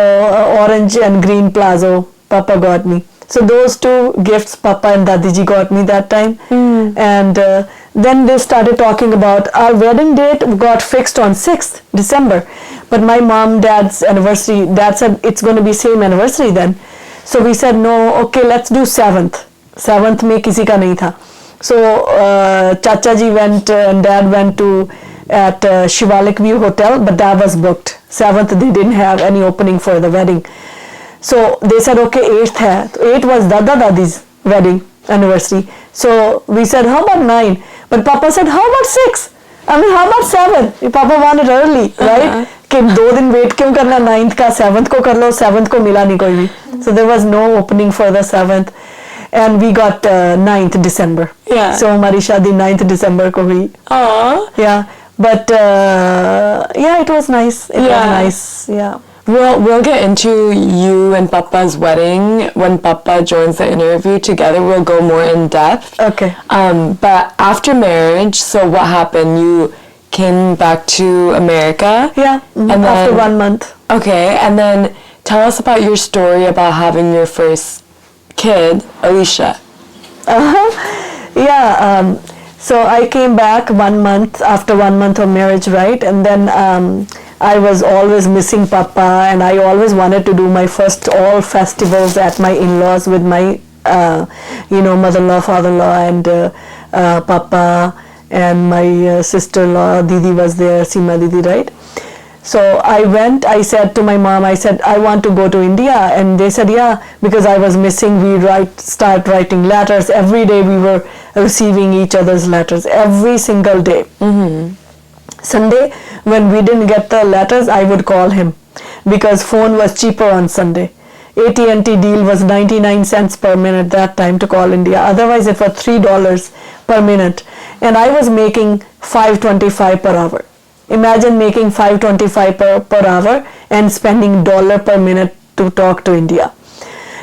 orange and green plazo Papa got me. So those two gifts Papa and Dadiji got me that time. And then they started talking about our wedding date got fixed on 6th December. But my mom, dad's anniversary, dad said it's going to be same anniversary then. So we said, no, okay, let's do 7th. 7th में किसी का नहीं था. So Chacha ji went and dad went to at Shivalik View Hotel, but that was booked. 7th they didn't have any opening for the wedding. So they said, okay, 8th hai. 8th was Dada Dadi's wedding anniversary. So we said, how about 9? But Papa said, how about 6? I mean, how about 7? Papa wanted early, right? कि 2 दिन wait क्यों करना 9th का 7th को कर लो 7th को मिला नहीं कोई भी. So there was no opening for the 7th. And we got 9th December. Yeah. So हमारी शादी 9th December को हुई. Aww. Yeah. But yeah, it was nice. It was nice. Yeah. We'll get into you and Papa's wedding when Papa joins the interview together. We'll go more in depth. Okay. But after marriage, so what happened? You came back to America? Yeah. And then, after 1 month. Okay, and then tell us about your story about having your first kid, Alicia. Yeah. So I came back 1 month after 1 month of marriage, right? And then I was always missing Papa, and I always wanted to do my first all festivals at my in-laws with my, mother-in-law, father-in-law, and Papa, and my sister-in-law, Didi was there, Seema Didi, right? So I said to my mom, I want to go to India. And they said, yeah, because I was missing, start writing letters. Every day we were receiving each other's letters, every single day. Mm-hmm. Sunday, when we didn't get the letters, I would call him because phone was cheaper on Sunday. AT&T deal was 99 cents per minute that time to call India. Otherwise, it was $3 per minute. And I was making $5.25 per hour. Imagine making $5.25 per hour and spending $1 per minute to talk to India.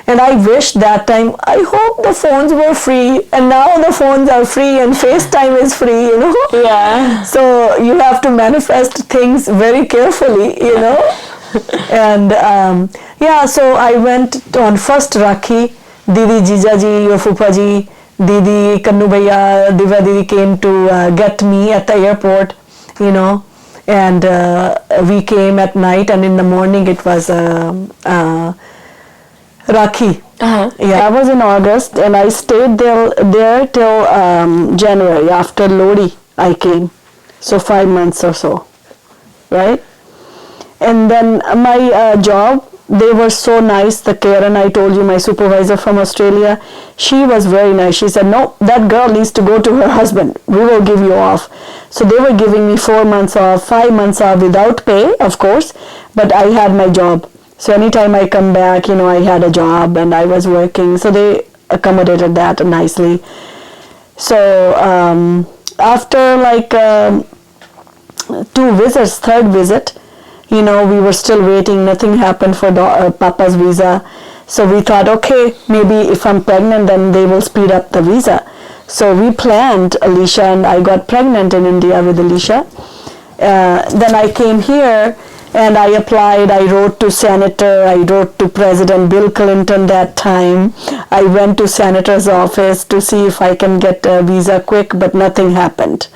And I wish that time, I hope the phones were free, and now the phones are free and FaceTime is free, Yeah. So you have to manifest things very carefully, And so I went on first Rakhi. Didi Jijaji, your Fupaji, Didi Kannu Bhaiya, Divya Didi came to get me at the airport, and we came at night, and in the morning it was Rakhi. Uh-huh. Yeah, I was in August, and I stayed there till January. After Lodi, I came. So 5 months or so, right? And then my job, they were so nice. The Karen, I told you, my supervisor from Australia, she was very nice. She said, no, that girl needs to go to her husband. We will give you off. So they were giving me 4 months off, 5 months off without pay, of course, but I had my job. So anytime I come back, I had a job and I was working. So they accommodated that nicely. So after like 2 visits, third visit, we were still waiting. Nothing happened for Papa's visa. So we thought, okay, maybe if I'm pregnant, then they will speed up the visa. So we planned Alicia, and I got pregnant in India with Alicia. Then I came here and I applied. I wrote to Senator. I wrote to President Bill Clinton that time. I went to Senator's office to see if I can get a visa quick, but nothing happened.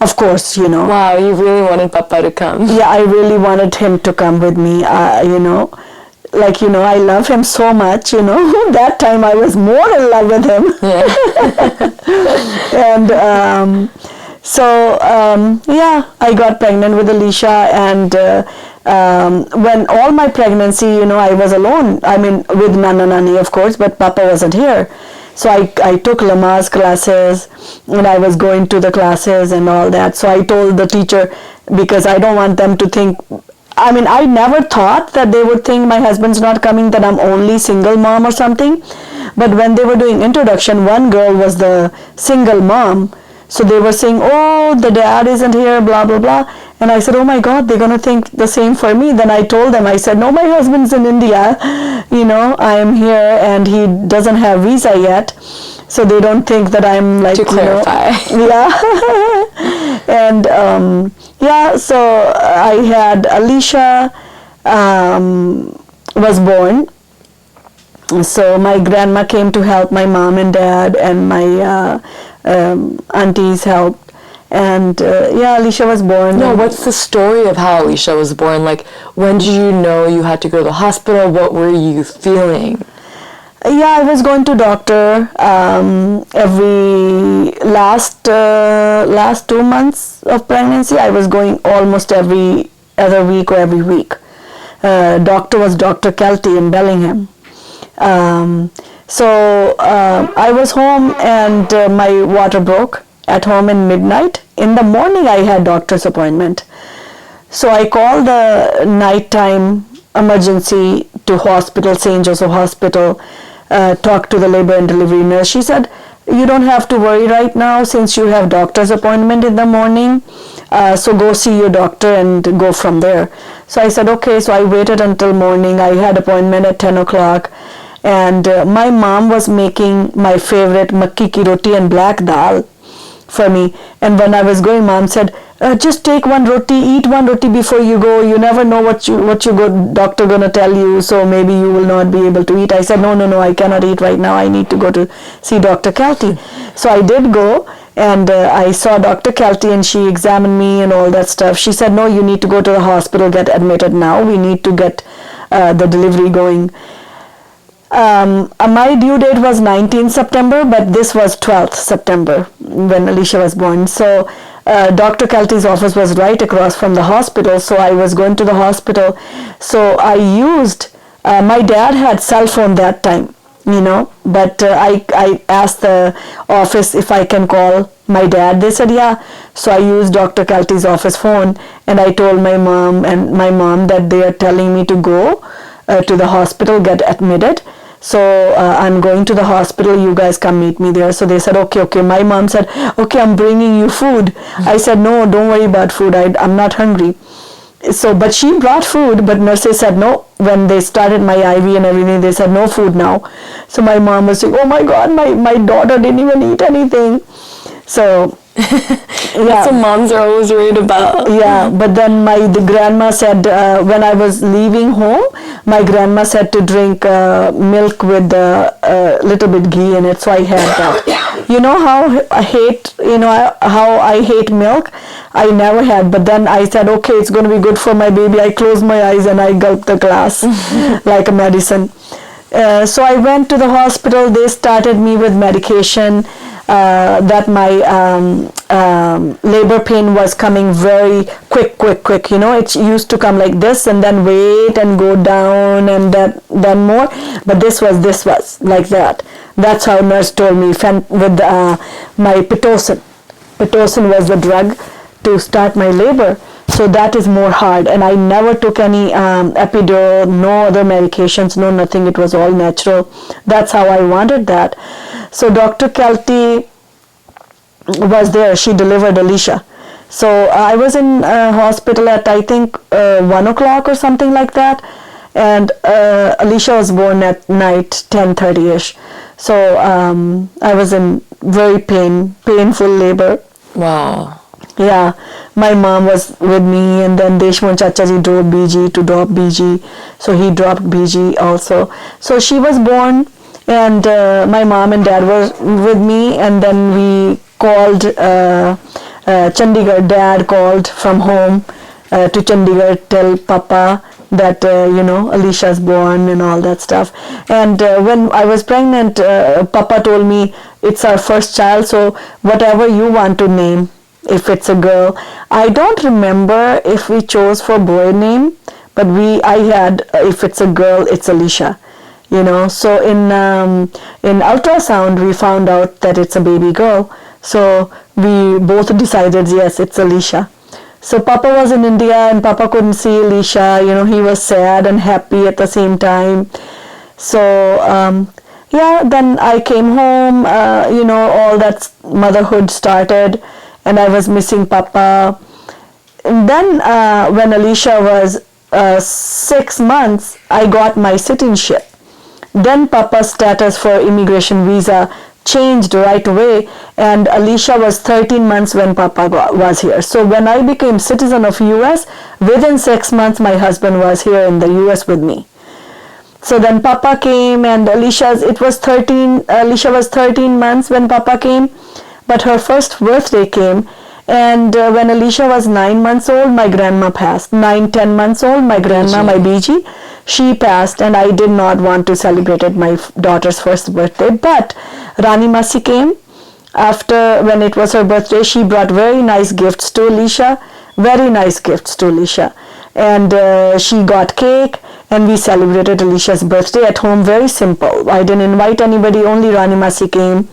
Of course, Wow, you really wanted Papa to come. Yeah, I really wanted him to come with me, I love him so much, That time I was more in love with him. Yeah. And I got pregnant with Alicia, and when all my pregnancy, I was alone. I mean, with Nana Nani, of course, but Papa wasn't here. So I took Lamaze classes, and I was going to the classes and all that. So I told the teacher, because I don't want them to think, I mean, I never thought that they would think my husband's not coming, that I'm only single mom or something. But when they were doing introduction, one girl was the single mom. So they were saying, oh, the dad isn't here, blah, blah, blah. And I said, oh my God, they're going to think the same for me. Then I told them, I said, no, my husband's in India. I am here, and he doesn't have visa yet. So they don't think that I'm like, to clarify. Yeah. And so I had Alicia was born. So my grandma came to help my mom and dad, and my aunties helped. And yeah, Alicia was born. No, what's the story of how Alicia was born? Like, when did you know you had to go to the hospital? What were you feeling? Yeah, I was going to doctor every last 2 months of pregnancy. I was going almost every other week or every week. Doctor was Dr. Kelty in Bellingham. I was home and my water broke at home in midnight. In the morning I had doctor's appointment. So I called the nighttime emergency to hospital, St. Joseph Hospital, talked to the labor and delivery nurse. She said, you don't have to worry right now since you have doctor's appointment in the morning. So go see your doctor and go from there. So I said, okay. So I waited until morning. I had appointment at 10 o'clock. And my mom was making my favorite makki ki roti and black dal for me. And when I was going, mom said, just take one roti, eat one roti before you go. You never know what your doctor gonna tell you, so maybe you will not be able to eat. I said, no, I cannot eat right now. I need to go to see Dr. Kelty. So I did go, and I saw Dr. Kelty, and she examined me and all that stuff. She said, no, you need to go to the hospital, get admitted now. We need to get the delivery going. My due date was 19th September, but this was 12th September when Alicia was born. So Dr. Kelty's office was right across from the hospital, so I was going to the hospital. So I used, my dad had cell phone that time, but I asked the office if I can call my dad. They said, yeah. So I used Dr. Kelty's office phone, and I told my mom that they are telling me to go to the hospital, get admitted. So I'm going to the hospital, you guys come meet me there. So they said, okay. My mom said, okay, I'm bringing you food. I said, no, don't worry about food. I'm not hungry. So, but she brought food, but nurses said no. When they started my IV and everything, they said no food now. So my mom was saying, oh my God, my daughter didn't even eat anything. So That's what moms are always worried about. Yeah, but then the grandma said, when I was leaving home, my grandma said to drink milk with a little bit ghee in it, so I had that. You know how I hate milk? I never had, but then I said, okay, it's going to be good for my baby. I closed my eyes and I gulped the glass like a medicine. So I went to the hospital. They started me with medication. That my labor pain was coming very quick. It used to come like this and then wait and go down and then more. But this was like that. That's how nurse told me with my Pitocin. Pitocin was the drug to start my labor. So that is more hard, and I never took any epidural, no other medications, no nothing. It was all natural. That's how I wanted that. So Dr. Kelty was there. She delivered Alicia. So I was in hospital at I think 1 o'clock or something like that, and Alicia was born at night 10:30ish. So I was in very painful labor. Wow. Yeah, my mom was with me, and then Deshmukh Chachaji drove BG to drop BG, so he dropped BG also. So she was born, and my mom and dad were with me, and then we called Chandigarh. Dad called from home to Chandigarh, tell Papa that Alicia's born and all that stuff. And when I was pregnant, Papa told me it's our first child, so whatever you want to name. If it's a girl, I don't remember if we chose for boy name, but I had if it's a girl, it's Alicia, So in ultrasound we found out that it's a baby girl, so we both decided yes, it's Alicia. So Papa was in India and Papa couldn't see Alicia. He was sad and happy at the same time. So then I came home. All that motherhood started. And I was missing Papa. And then when Alicia was 6 months, I got my citizenship. Then Papa's status for immigration visa changed right away, and Alicia was 13 months when Papa was here. So when I became citizen of US, within 6 months my husband was here in the US with me. So then Papa came, and Alicia was 13 months when Papa came. But her first birthday came, and when Alicia was 9 months old, my grandma passed. 9-10 months old, my grandma, my BG, she passed, and I did not want to celebrate my daughter's first birthday. But Rani Masi came after, when it was her birthday. She brought very nice gifts to Alicia, very nice gifts to Alicia. And she got cake, and we celebrated Alicia's birthday at home, very simple. I didn't invite anybody, only Rani Masi came.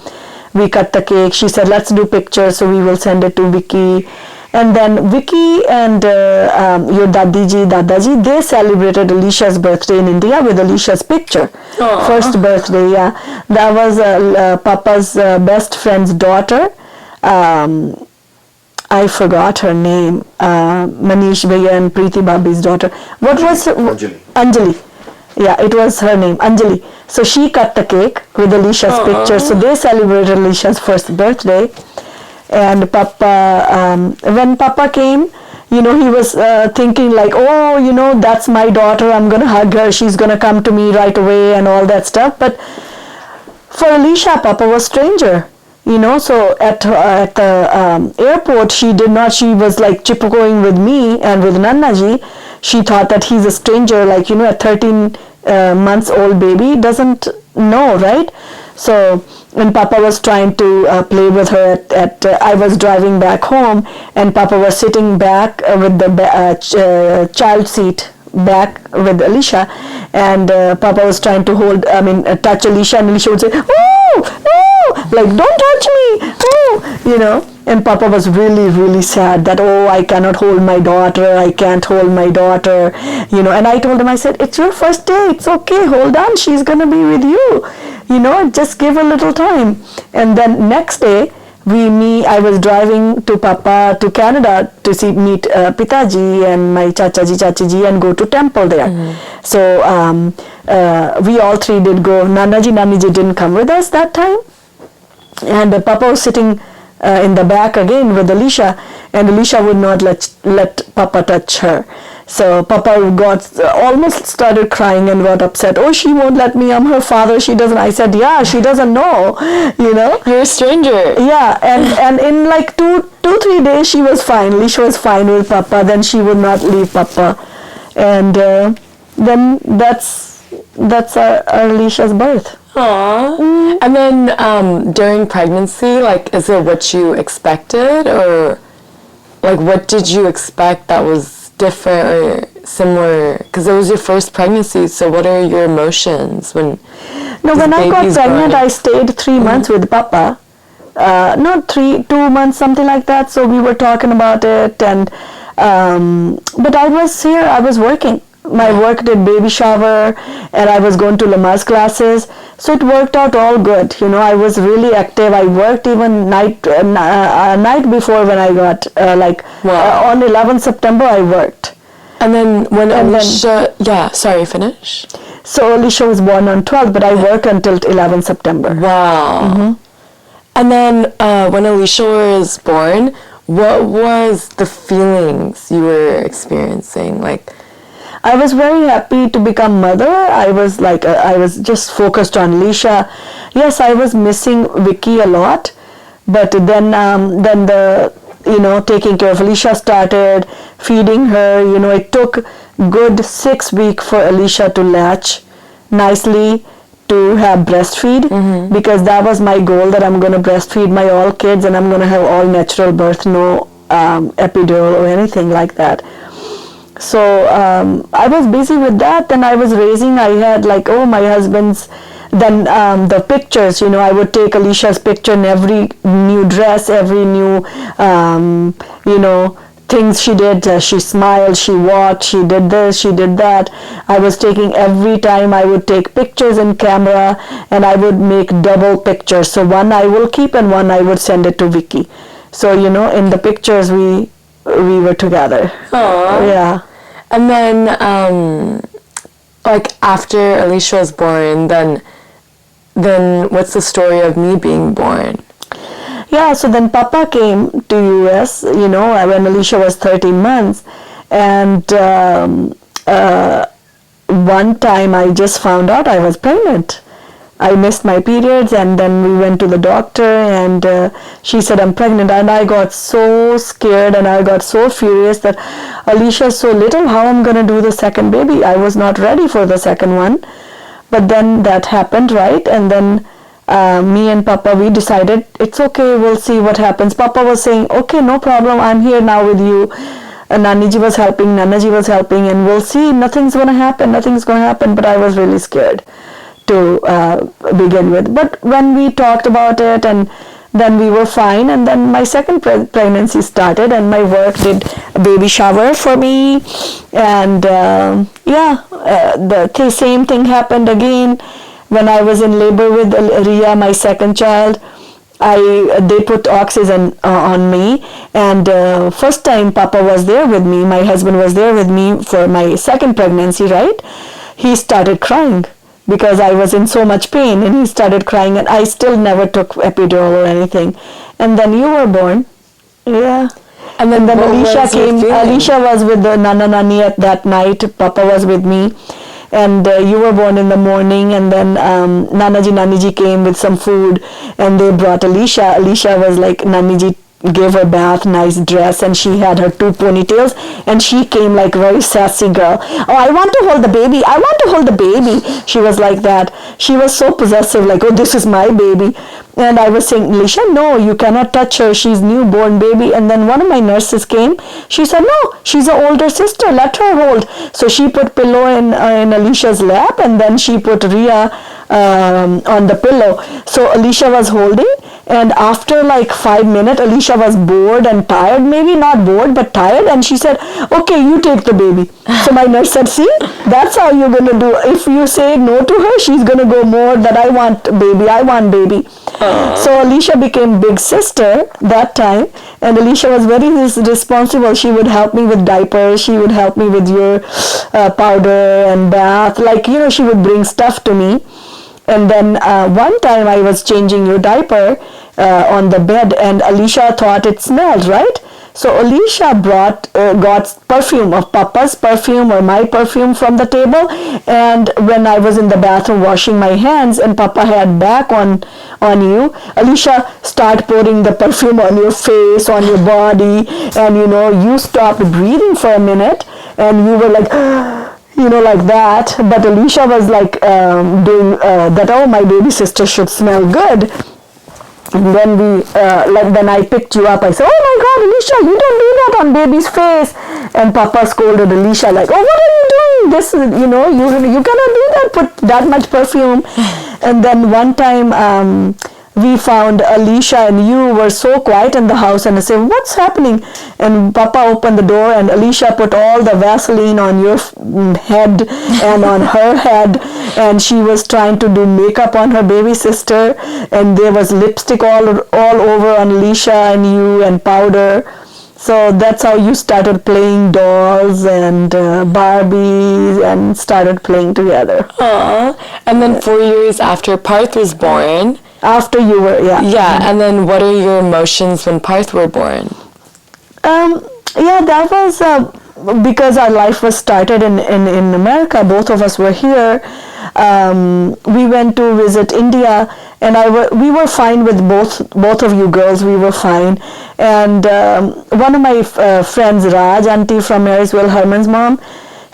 We cut the cake. She said, let's do pictures, so we will send it to Vicky. And then Vicky and your Dadaji, they celebrated Alicia's birthday in India with Alicia's picture. Aww. First birthday, yeah. That was Papa's best friend's daughter. I forgot her name. Manish Bhaiya and Preeti Babi's daughter. What was her? Anjali. Yeah, it was her name, Anjali. So she cut the cake with Alicia's picture. So they celebrated Alicia's first birthday. And Papa, when Papa came, he was thinking like, oh, that's my daughter. I'm going to hug her. She's going to come to me right away and all that stuff. But for Alicia, Papa was stranger. So at the airport, she was like chipukoing with me and with Nannaji. She thought that he's a stranger, like, a 13 months old baby doesn't know, right? So when Papa was trying to play with her I was driving back home, and Papa was sitting back with the child seat back with Alicia, and Papa was trying to touch Alicia, and Alicia would say, oh, like, don't touch me, oh, and Papa was really, really sad that, I cannot hold my daughter, I can't hold my daughter, and I told him, I said, it's your first day, it's okay, hold on, she's gonna be with you, just give a little time. And then next day, I was driving to Papa to Canada to meet Pitaji and my Chachiji and go to temple there. Mm-hmm. So we all three did go. Nannaji didn't come with us that time, and Papa was sitting in the back again with Alicia, and Alicia would not let Papa touch her. So Papa almost started crying and got upset. Oh, she won't let me. I'm her father. She doesn't. I said, yeah, she doesn't know. You're a stranger. Yeah, and in like 2-3 days, she was fine. Alicia was fine with Papa. Then she would not leave Papa, and then that's our Alicia's birth. Aww. Mm. And then during pregnancy, like, is it what you expected, or like what did you expect that was different or similar? Because it was your first pregnancy, so what are your emotions when? No, when I got pregnant, I stayed 3 months with Papa. Not 2 months, something like that. So we were talking about it, and but I was here. I was working. My work did baby shower, and I was going to Lamaze classes, so it worked out all good. I was really active. I worked even night before when I got on 11th September I worked. And then when Alicia, finish. So Alicia was born on 12th, but I worked until 11th September. Wow. Mm-hmm. And then when Alicia was born, what was the feelings you were experiencing? Like, I was very happy to become mother. I was just focused on Alicia. Yes, I was missing Vicky a lot, but then the taking care of Alicia started, feeding her. It took good 6 weeks for Alicia to latch nicely, to have breastfeed, mm-hmm. because that was my goal, that I'm going to breastfeed my all kids, and I'm going to have all natural birth, no epidural or anything like that. So I was busy with that. Then I was raising. I had my husband's. Then the pictures. I would take Alicia's picture in every new dress, every new things she did. She smiled. She walked. She did this. She did that. I was taking every time. I would take pictures in camera, and I would make double pictures. So one I will keep, and one I would send it to Vicky. So in the pictures we were together. Aww. Yeah. And then, after Alicia was born, then what's the story of me being born? Yeah, so then Papa came to US, when Alicia was 13 months. And one time I just found out I was pregnant. I missed my periods, and then we went to the doctor, and she said I'm pregnant, and I got so scared and I got so furious that Alicia's so little, how I'm gonna do the second baby? I was not ready for the second one. But then that happened, right? And then me and Papa, we decided it's okay, we'll see what happens. Papa was saying, okay, no problem, I'm here now with you. Naniji was helping, Nanaji was helping, and we'll see, nothing's gonna happen. But I was really scared to begin with. But when we talked about it, and then we were fine, and then my second pregnancy started, and my work did a baby shower for me, and the same thing happened again when I was in labor with Ria, my second child. They put oxygen on me, and first time Papa was there with me, my husband was there with me for my second pregnancy, right? He started crying because I was in so much pain, and he started crying, and I still never took epidural or anything. And then you were born. Yeah. And then Alicia came. Alicia was with the Nana Nani at that night. Papa was with me. And you were born in the morning, and then Naniji came with some food, and they brought Alicia. Alicia was like, Naniji gave her bath, nice dress, and she had her 2 ponytails, and she came like very sassy girl. Oh, I want to hold the baby. I want to hold the baby. She was like that. She was so possessive, like, oh, this is my baby. And I was saying, Alicia, no, you cannot touch her. She's newborn baby. And then one of my nurses came. She said, no, she's an older sister. Let her hold. So she put pillow in Alicia's lap, and then she put Ria on the pillow. So Alicia was holding, and after like 5 minutes, Alicia was bored and tired. Maybe not bored, but tired. And she said, okay, you take the baby. So my nurse said, see, that's how you're going to do. If you say no to her, she's going to go more that I want baby. So Alicia became big sister that time, and Alicia was very responsible. She would help me with diapers, she would help me with your powder and bath, like, she would bring stuff to me. And then one time I was changing your diaper on the bed, and Alicia thought it smelled, right? So Alicia got perfume of Papa's perfume or my perfume from the table, and when I was in the bathroom washing my hands and Papa had back on you, Alicia started pouring the perfume on your face, on your body, and you stopped breathing for a minute, and you were like like that. But Alicia was like doing that, oh, my baby sister should smell good. And then then I picked you up. I said, oh my God, Alicia, you don't do that on baby's face. And Papa scolded Alicia like, oh, what are you doing? This is, you cannot do that, put that much perfume. And then one time we found Alicia, and you were so quiet in the house, and I said, what's happening? And Papa opened the door, and Alicia put all the Vaseline on your head and on her head, and she was trying to do makeup on her baby sister, and there was lipstick all over on Alicia and you, and powder. So that's how you started playing dolls and Barbies, and started playing together. Aww. And then 4 years after Parth was born. After you were, yeah. Yeah, and then what are your emotions when Parth were born? That was because our life was started in America. Both of us were here. We went to visit India, and we were fine with both of you girls. We were fine. And one of my friends, Raj, auntie from Marysville, Herman's mom,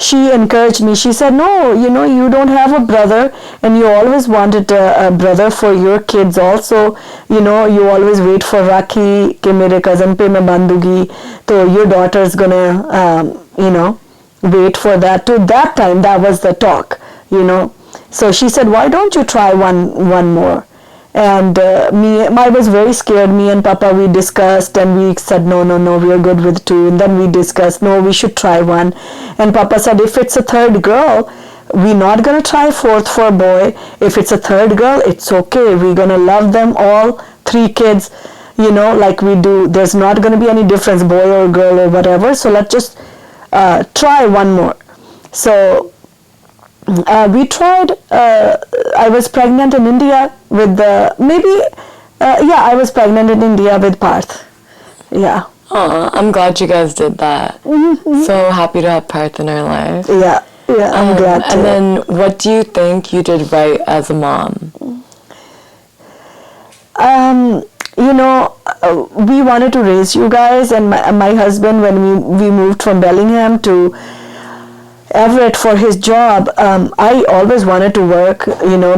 she encouraged me. She said, no, you don't have a brother, and you always wanted a brother for your kids also. You always wait for Rakhi, ke mere cousin pe main bandugi. So your daughter's gonna, wait for that. To that time, that was the talk, So she said, why don't you try one more? And I was very scared. Me and Papa, we discussed, and we said, no, we are good with 2. And then we discussed, no, we should try 1. And Papa said, if it's a third girl, we're not going to try 4th for a boy. If it's a third girl, it's okay. We're going to love them all, 3 kids, like we do. There's not going to be any difference, boy or girl or whatever. So let's just try 1 more. So we tried. I was pregnant in India with I was pregnant in India with Parth. Yeah. Aw, I'm glad you guys did that. Mm-hmm. So happy to have Parth in our life. Yeah. Yeah, I'm glad to. And then, what do you think you did right as a mom? We wanted to raise you guys, and my husband, when we moved from Bellingham to Everett for his job, I always wanted to work,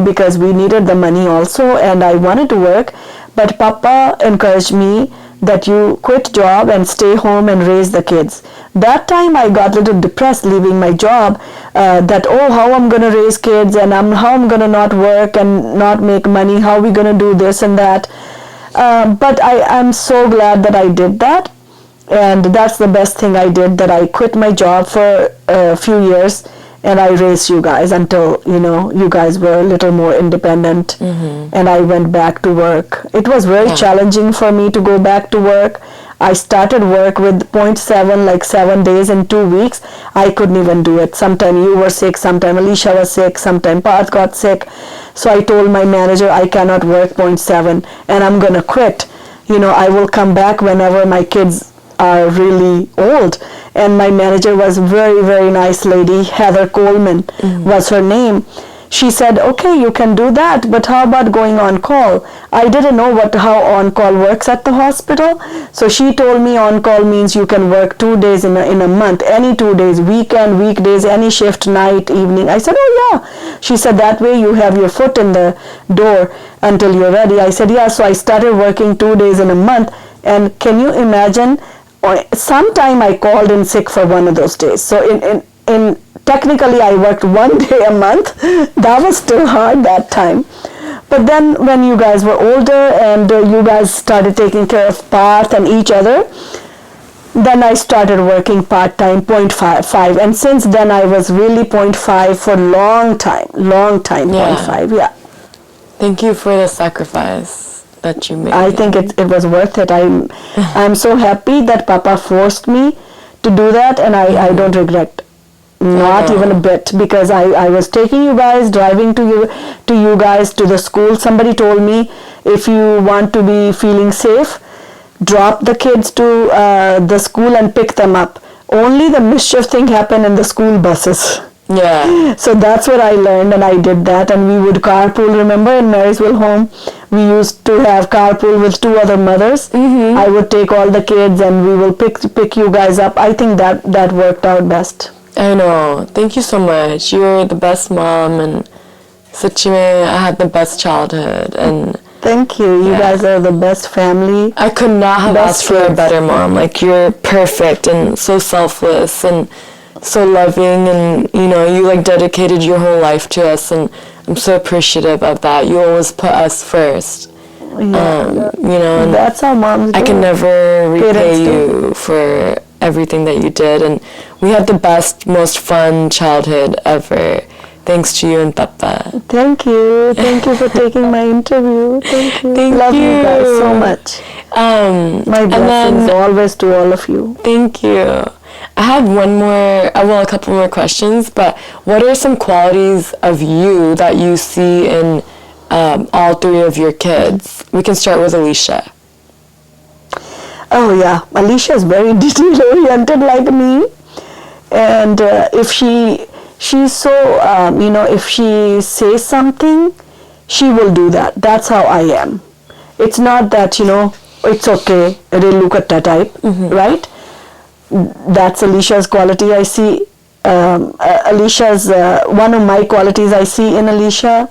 because we needed the money also, and I wanted to work, but Papa encouraged me that you quit job and stay home and raise the kids. That time I got a little depressed leaving my job, that how I'm going to raise kids, and how I'm going to not work and not make money, how we going to do this and that. But I'm so glad that I did that, and that's the best thing I did, that I quit my job for a few years and I raised you guys until you guys were a little more independent. And I went back to work. It was very challenging for me to go back to work. I started work with 0.7, like 7 days in 2 weeks. I couldn't even do it. Sometime you were sick, sometime Alicia was sick, sometime Parth got sick. So I told my manager I cannot work 0.7 and I'm gonna quit. I will come back whenever my kids are really old. And my manager was very, very nice lady. Heather Coleman was her name. She said, okay, you can do that, but how about going on call? I didn't know how on call works at the hospital. So she told me on call means you can work 2 days in a month, any 2 days, weekend, weekdays, any shift, night, evening. I said, oh yeah. She said, that way you have your foot in the door until you're ready. I said, yeah. So I started working 2 days in a month. And can you imagine, sometime I called in sick for one of those days. So in technically I worked 1 day a month. That was still hard that time. But then when you guys were older and you guys started taking care of Parth and each other, then I started working part-time, 0.5. And since then I was really 0.5 for long time, 0.5, yeah. Thank you for the sacrifice that you made. I think it was worth it. I'm so happy that Papa forced me to do that, and I don't regret, not even a bit, because I was taking you guys, driving to you guys to the school. Somebody told me, if you want to be feeling safe, drop the kids to the school and pick them up. Only the mischief thing happened in the school buses. Yeah. So that's what I learned, and I did that. And we would carpool. Remember in Marysville home, we used to have carpool with 2 other mothers. I would take all the kids, and we will pick you guys up. I think that worked out best. I know. Thank you so much. You're the best mom, and Sachime, I had the best childhood, and thank you. You guys are the best family. I could not have asked for a better mom. Like, you're perfect and so selfless and so loving, and you like dedicated your whole life to us, and I'm so appreciative of that. You always put us first. And that's how moms do. I can never repay you for everything that you did, and we had the best, most fun childhood ever. Thanks to you and Papa. Thank you for taking my interview. Thank you. Love you guys so much. My blessings always to all of you. Thank you. I have a couple more questions, but what are some qualities of you that you see in all 3 of your kids? We can start with Alicia. Oh yeah, Alicia is very detail-oriented like me, and if she's so, if she says something, she will do that. That's how I am. It's not that, it's okay, Relukata type, right? That's Alicia's quality I see. Alicia's, one of my qualities I see in Alicia.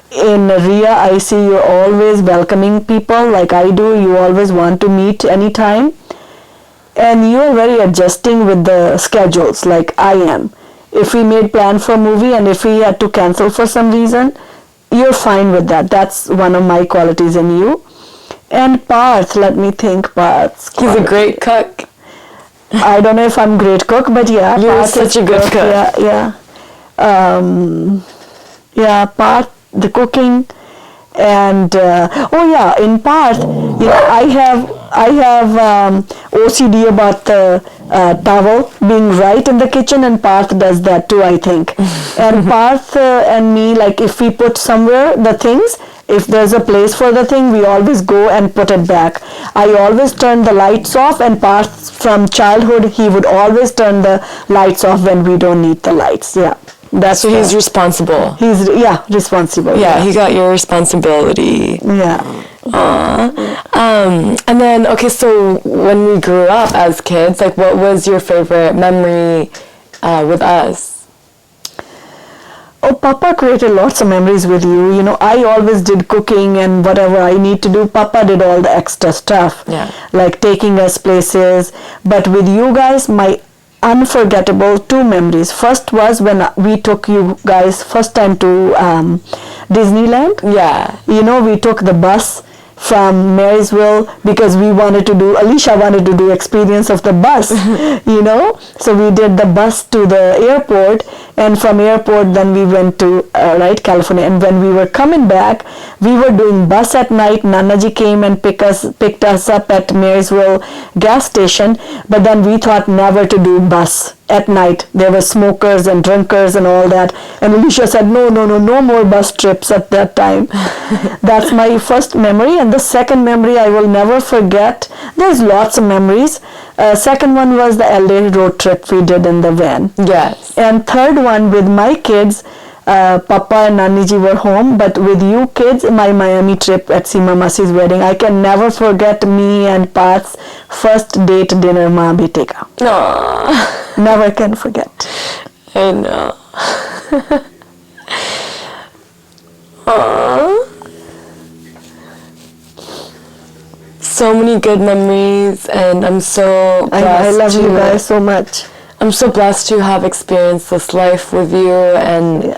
In Ria, I see you're always welcoming people like I do. You always want to meet anytime. And you're very adjusting with the schedules like I am. If we made plan for a movie and if we had to cancel for some reason, you're fine with that. That's one of my qualities in you. And Parth, let me think, Parth's quality. He's a great cook. I don't know if I'm a great cook, but yeah. You're Parth such a good cook. Yeah. Parth, the cooking, and in Parth, I have OCD about the towel being right in the kitchen, and Parth does that too, I think. And Parth and me, like if we put somewhere the things, if there's a place for the thing, we always go and put it back. I always turn the lights off, and Parth from childhood, he would always turn the lights off when we don't need the lights. Yeah. That's So he's responsible. He's responsible. Yeah, he got your responsibility. Yeah. And then, okay, so when we grew up as kids, like what was your favorite memory with us? Oh, Papa created lots of memories with you. You know, I always did cooking and whatever I need to do. Papa did all the extra stuff. Yeah. Like taking us places. But with you guys, my unforgettable two memories. First was when we took you guys first time to Disneyland. Yeah. You know, we took the bus from Marysville because Alicia wanted to do experience of the bus, you know. So we did the bus to the airport, and from airport then we went to California. And when we were coming back, we were doing bus at night. Nanaji came and picked us up at Marysville gas station, but then we thought never to do bus at night. There were smokers and drinkers and all that, and Alicia said no more bus trips at that time. That's my first memory. And the second memory I will never forget, there's lots of memories. Second one was the LA road trip we did in the van. Yes. And third one with my kids, Papa and Naniji were home, but with you kids, my Miami trip at Seema Masi's wedding. I can never forget me and Pat's first date dinner, maa bete ka. Aww. Never can forget. I know. Aww. So many good memories, and I'm so blessed. I love you guys so much. I'm so blessed to have experienced this life with you, and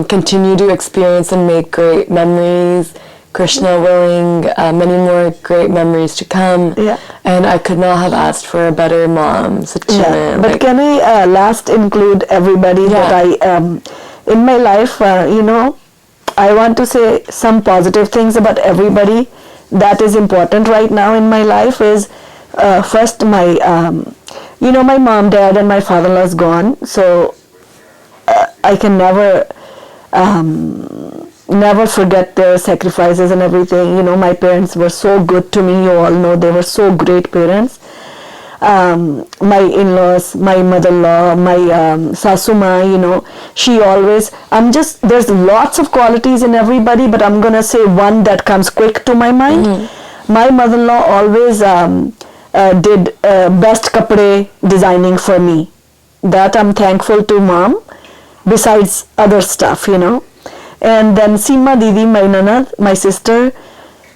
continue to experience and make great memories. Krishna willing, many more great memories to come. Yeah. And I could not have asked for a better mom. Yeah. But can I last include everybody that I in my life? You know, I want to say some positive things about everybody. That is important right now in my life is first my my mom, dad, and my father-in-law is gone, so I can never forget their sacrifices and everything. You know, my parents were so good to me. You all know they were so great parents. My in-laws, my mother-in-law, my sasuma, you know, she always, there's lots of qualities in everybody, but I'm gonna say one that comes quick to my mind. Mm-hmm. My mother-in-law always did best kapde designing for me. That I'm thankful to mom, besides other stuff, you know. And then Seema Didi, my nanad, my sister,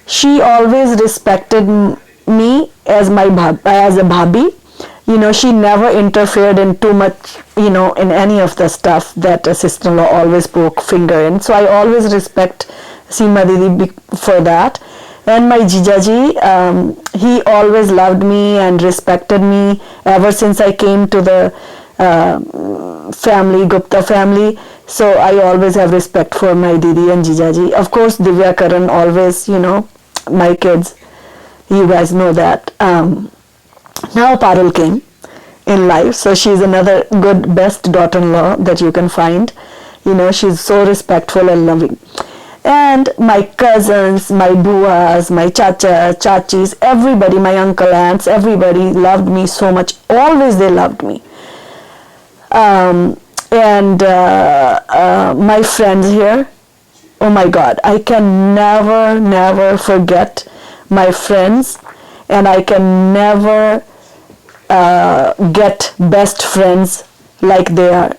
she always respected me as a bhabi. You know, she never interfered in too much, you know, in any of the stuff that a sister-in-law always poke finger in. So I always respect Seema Didi for that. And my jijaji, he always loved me and respected me ever since I came to the family, Gupta family. So I always have respect for my Didi and Jijaji. Of course, Divya Karan always, you know, my kids, you guys know that. Now Parul came in life, so she's another good, best daughter-in-law that you can find. You know, she's so respectful and loving. And my cousins, my buas, my chachis, everybody, my uncle, aunts, everybody loved me so much. Always they loved me. And my friends here, oh my God, I can never forget my friends, and I can never get best friends like they are.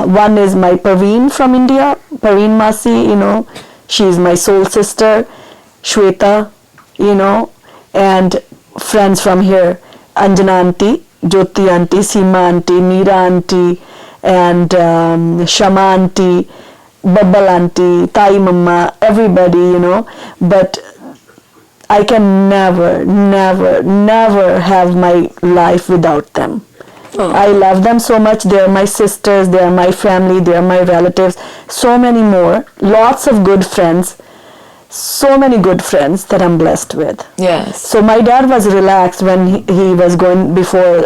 One is my Parveen from India, Parveen Masi, you know, she's my soul sister, Shweta, you know, and friends from here, Anjana auntie, Jyoti auntie, Seema auntie, Meera auntie, and Shama auntie, Babbal auntie, Tai mama, everybody, you know, but I can never have my life without them. Oh. I love them so much. They are my sisters, they are my family, they are my relatives, so many more, lots of good friends. so many good friends that I'm blessed with. Yes. So my dad was relaxed when he was going before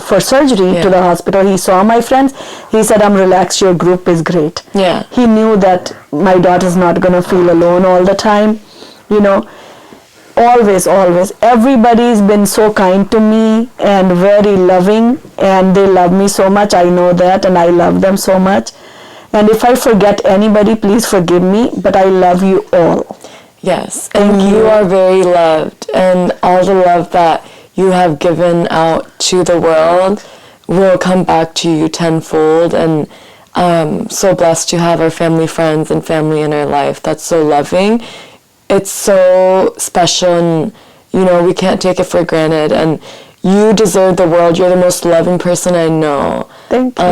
for surgery to the hospital. He saw my friends. He said, I'm relaxed. Your group is great. Yeah. He knew that my daughter's not going to feel alone all the time. You know, always. Everybody's been so kind to me and very loving, and they love me so much. I know that, and I love them so much. And if I forget anybody, please forgive me, but I love you all. Yes, and you are very loved, and all the love that you have given out to the world will come back to you tenfold, and I'm so blessed to have our family, friends, and family in our life that's so loving. It's so special, and, you know, we can't take it for granted, and you deserve the world. You're the most loving person I know. Thank you.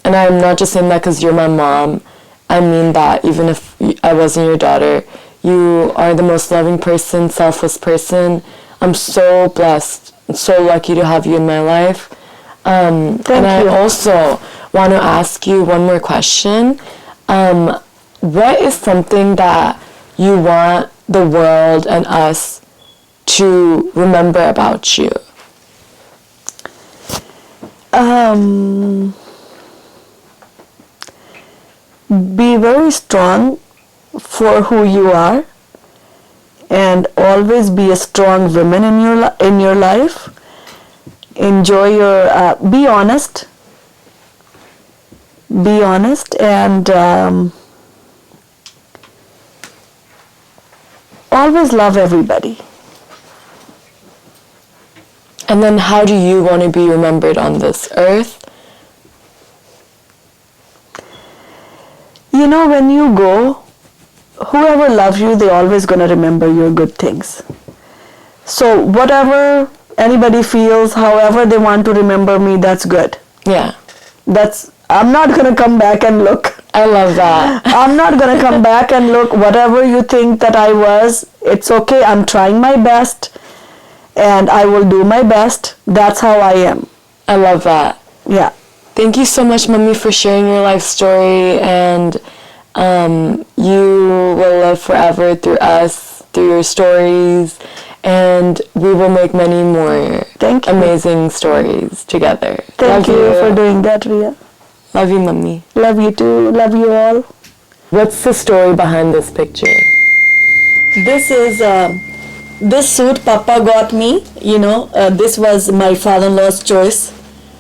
And I'm not just saying that because you're my mom. I mean that even if I wasn't your daughter. You are the most loving person, selfless person. I'm so blessed and so lucky to have you in my life. Thank you. I also want to ask you one more question. What is something that you want the world and us to remember about you? Be very strong for who you are, and always be a strong woman in your life. Enjoy your be honest, and always love everybody. And then how do you want to be remembered on this earth? You know, when you go, whoever loves you, they're always going to remember your good things. So whatever anybody feels, however they want to remember me, that's good. Yeah. I'm not going to come back and look. I love that. I'm not going to come back and look. Whatever you think that I was, it's okay. I'm trying my best, and I will do my best. That's how I am. I love that. Yeah. Thank you so much, Mummy, for sharing your life story, and you will live forever through us, through your stories, and we will make many more amazing stories together. Thank you for doing that, Ria. Love you, Mummy. Love you too. Love you all. What's the story behind this picture? This is this suit Papa got me. You know, this was my father-in-law's choice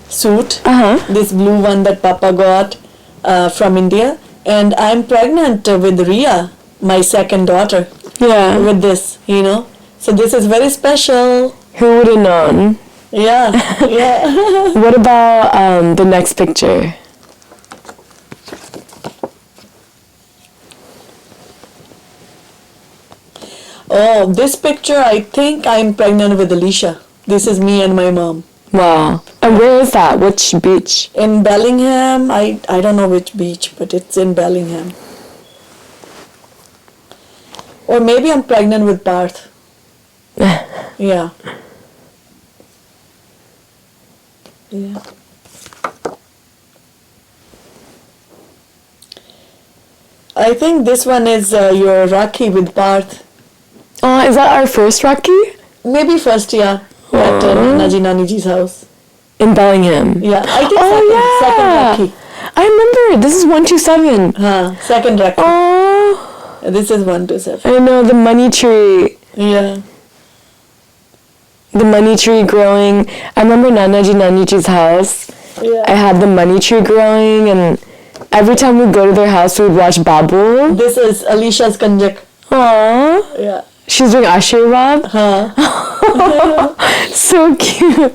suit. This blue one that Papa got from India, and I'm pregnant with Ria, my second daughter. Yeah. With this, you know. So this is very special. Who would have known? Yeah. Yeah. What about the next picture? Oh, this picture, I think I'm pregnant with Alicia. This is me and my mom. Wow. And where is that? Which beach? In Bellingham. I don't know which beach, but it's in Bellingham. Or maybe I'm pregnant with Parth. Yeah. Yeah. I think this one is your Rakhi with Parth. Is that our first Rakhi? Maybe first, yeah. At Naji Naniji's house. In Bellingham. Yeah, I think second Rakhi. I remember. This is 127. Second Rakhi. Oh. This is 127. I know, the money tree. Yeah. The money tree growing. I remember Nanaji Naniji's house. Yeah. I had the money tree growing, and every time we'd go to their house, we'd watch Babu. This is Alicia's Kanjak. Aww. Yeah. She's doing Ashirwad. So cute.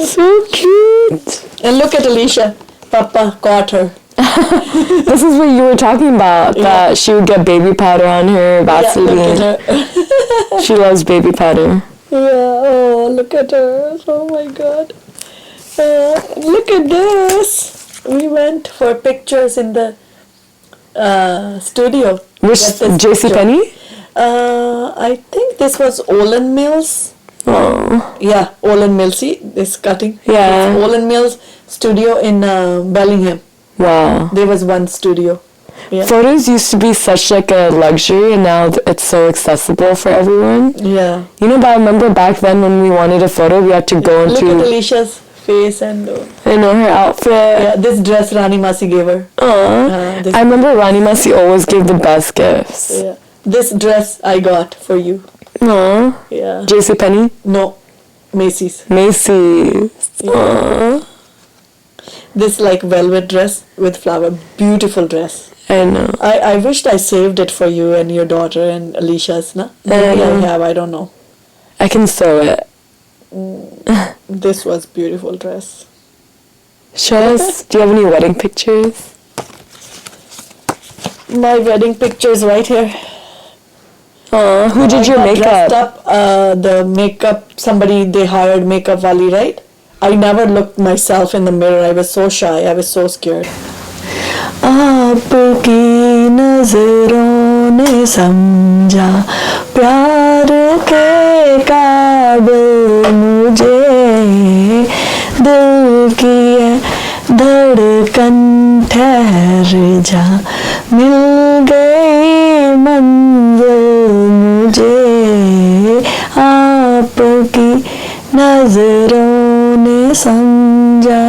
So cute. And look at Alicia. Papa caught her. This is what you were talking about, that she would get baby powder on her, Vaseline. Yeah, look at her. She loves baby powder. Yeah, oh, look at her. Oh my God. Look at this. We went for pictures in the studio. Which JCPenney? I think this was Olin Mills. Oh. Yeah, Olin Mills. See this cutting? Yeah. It's Olin Mills studio in Bellingham. Wow. There was one studio. Yeah. Photos used to be such like a luxury, and now it's so accessible for everyone. Yeah. You know, but I remember back then when we wanted a photo, we had to go Look into, at Alicia's face and I know, her outfit. yeah, this dress Rani Masi gave her. This, I remember Rani Masi always gave the best gifts. yeah. This dress I got for you. Aww. Yeah. JCPenney? No, Macy's. Macy's. Yeah. Aww. This like velvet dress with flower. Beautiful dress. I know. I wished I saved it for you and your daughter and Alicia's. Na? Maybe I have, I don't know. I can sew it. This was beautiful dress. Show us. Do you have any wedding pictures? My wedding pictures right here. Aw, who did I your got makeup? dressed up, the makeup, somebody they hired makeup wali, right? I never looked myself in the mirror. I was so shy. I was so scared. आपकी नजरों ने समझा प्यार के काबिल मुझे दिल की है धड़कन ठहर जा मिल गई मंजिल मुझे आपकी नजरों ने समझा